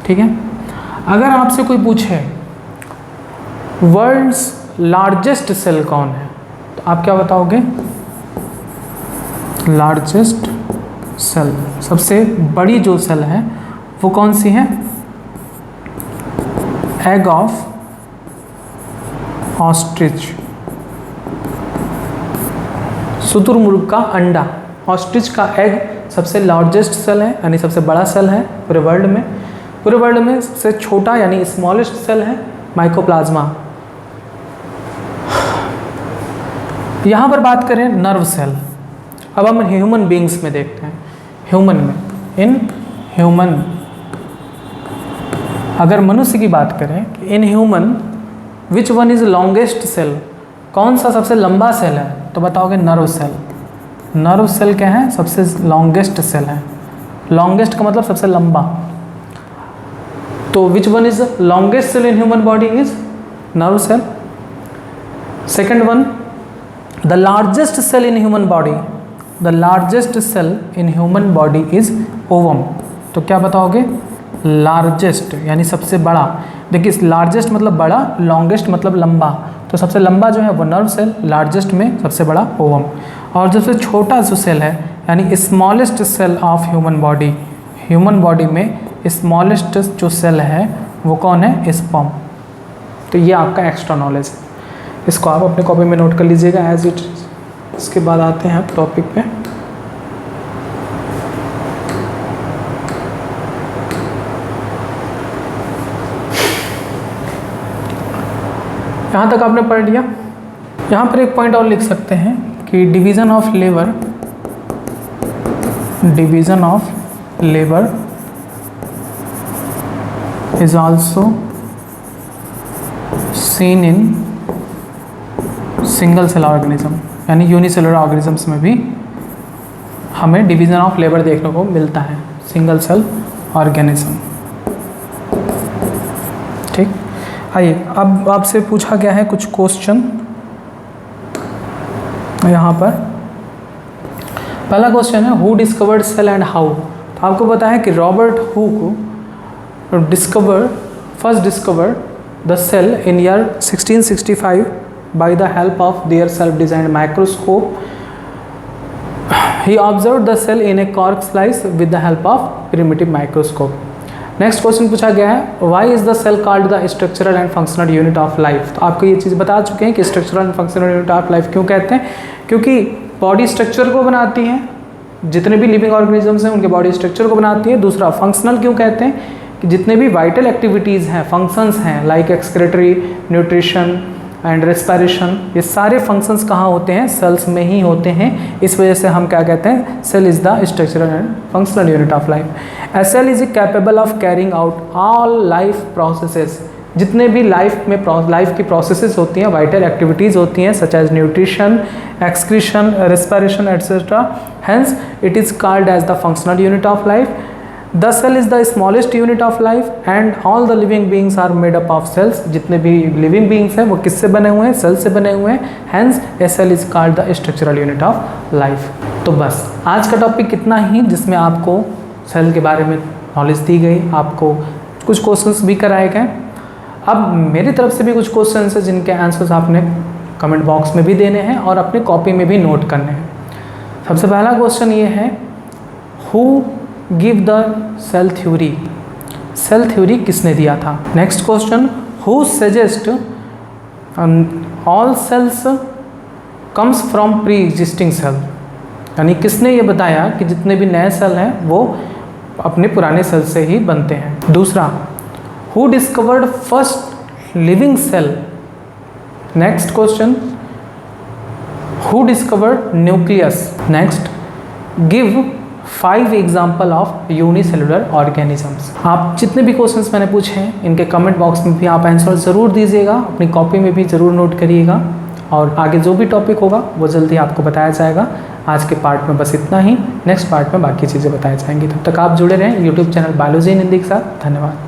ठीक है। अगर आपसे कोई पूछे वर्ल्ड्स लार्जेस्ट सेल कौन है, तो आप क्या बताओगे? लार्जेस्ट सेल, सबसे बड़ी जो सेल है वो कौन सी है? एग ऑफ ऑस्ट्रिच, शुतुरमुर्ग का अंडा। ऑस्ट्रिच का एग सबसे लार्जेस्ट सेल है, यानी सबसे बड़ा सेल है पूरे वर्ल्ड में। पूरे वर्ल्ड में सबसे छोटा यानी स्मॉलेस्ट सेल है माइकोप्लाज्मा। यहाँ पर बात करें नर्व सेल। अब हम ह्यूमन बींग्स में देखते हैं। ह्यूमन में, इन ह्यूमन, अगर मनुष्य की बात करें, in human which one is longest cell, कौन सा सबसे लंबा सेल है, तो बताओगे नर्व सेल। नर्व सेल क्या है? सबसे लॉन्गेस्ट सेल है। लॉन्गेस्ट का मतलब सबसे लंबा। तो which one is longest cell in human body? Is nerve cell. Second one, the largest cell in human body, the largest cell in human body is ovum. तो क्या बताओगे? लार्जेस्ट यानी सबसे बड़ा। देखिए लार्जेस्ट मतलब बड़ा, लॉन्गेस्ट मतलब लंबा, तो सबसे लंबा जो है वो नर्व सेल, लार्जेस्ट में सबसे बड़ा ओवम। और सबसे छोटा जो सेल है यानी smallest cell of human body, human body में स्मॉलेस्ट जो सेल है वो कौन है? स्पर्म। तो ये आपका एक्स्ट्रा नॉलेज है, इसको आप अपने कॉपी में नोट कर लीजिएगा एज इट। इसके बाद आते हैं टॉपिक पे। यहाँ तक आपने पढ़ लिया। यहाँ पर एक पॉइंट और लिख सकते हैं कि division of labour, division of labour is also seen in single cell organism, यानी यूनिसेलुलर ऑर्गेनिजम्स में भी हमें डिवीज़न ऑफ लेबर देखने को मिलता है, सिंगल सेल ऑर्गेनिज्म। ठीक, आइए अब आपसे पूछा गया है कुछ क्वेश्चन यहाँ पर। पहला क्वेश्चन है who discovered cell and how. तो आपको पता है कि रॉबर्ट हू को first discover the cell in year 1665 by the help of their self-designed microscope. He observed the cell in a cork slice with the help of primitive microscope. Next question पूछा गया है why is the cell called the structural and functional unit of life. तो आपको ये चीज़ बता चुके हैं कि structural and functional unit of life क्यों कहते हैं, क्योंकि बॉडी स्ट्रक्चर को बनाती हैं, जितने भी लिविंग ऑर्गेनिजम्स हैं उनके बॉडी स्ट्रक्चर को बनाती है। दूसरा फंक्शनल क्यों कहते हैं कि जितने भी वाइटल एक्टिविटीज़ हैं, फंक्शंस हैं, like excretory, nutrition and respiration, ये सारे फंक्शंस कहाँ होते हैं? सेल्स में ही होते हैं। इस वजह से हम क्या कहते हैं? Cell is the structural and functional unit of life. A cell is capable of carrying out all life processes. जितने भी लाइफ की प्रोसेसेस होती हैं, वाइटल एक्टिविटीज़ होती हैं, such as nutrition, excretion, respiration etcetera, hence it is called as the functional unit of life. The cell is the smallest unit of life and all the living beings are made up of cells. जितने भी living beings हैं वो किससे बने हुए हैं? सेल से बने हुए हैं। Hence a cell is called the structural unit of life. तो बस आज का टॉपिक कितना ही, जिसमें आपको सेल के बारे में नॉलेज दी गई, आपको कुछ क्वेश्चंस भी कराए गए। अब मेरी तरफ से भी कुछ क्वेश्चंस हैं जिनके आंसर्स आपने कमेंट बॉक्स में भी देने हैं और अपनी कॉपी में भी नोट करने हैं। सबसे पहला क्वेश्चन ये है who give the cell theory. Cell theory किसने दिया था? Next question who suggest all cells comes from pre-existing cell. यानी किसने ये बताया कि जितने भी नए सेल हैं वो अपने पुराने सेल से ही बनते हैं। दूसरा who discovered first living cell. Next question who discovered nucleus. Next give 5 example of unicellular organisms. आप जितने भी क्वेश्चंस मैंने पूछे हैं इनके कमेंट बॉक्स में भी आप आंसर ज़रूर दीजिएगा, अपनी कॉपी में भी ज़रूर नोट करिएगा और आगे जो भी टॉपिक होगा वो जल्दी आपको बताया जाएगा। आज के पार्ट में बस इतना ही, नेक्स्ट पार्ट में बाकी चीज़ें बताई जाएंगी। तब तक आप जुड़े रहें यूट्यूब चैनल बायोलॉजी इन हिंदी के साथ। धन्यवाद।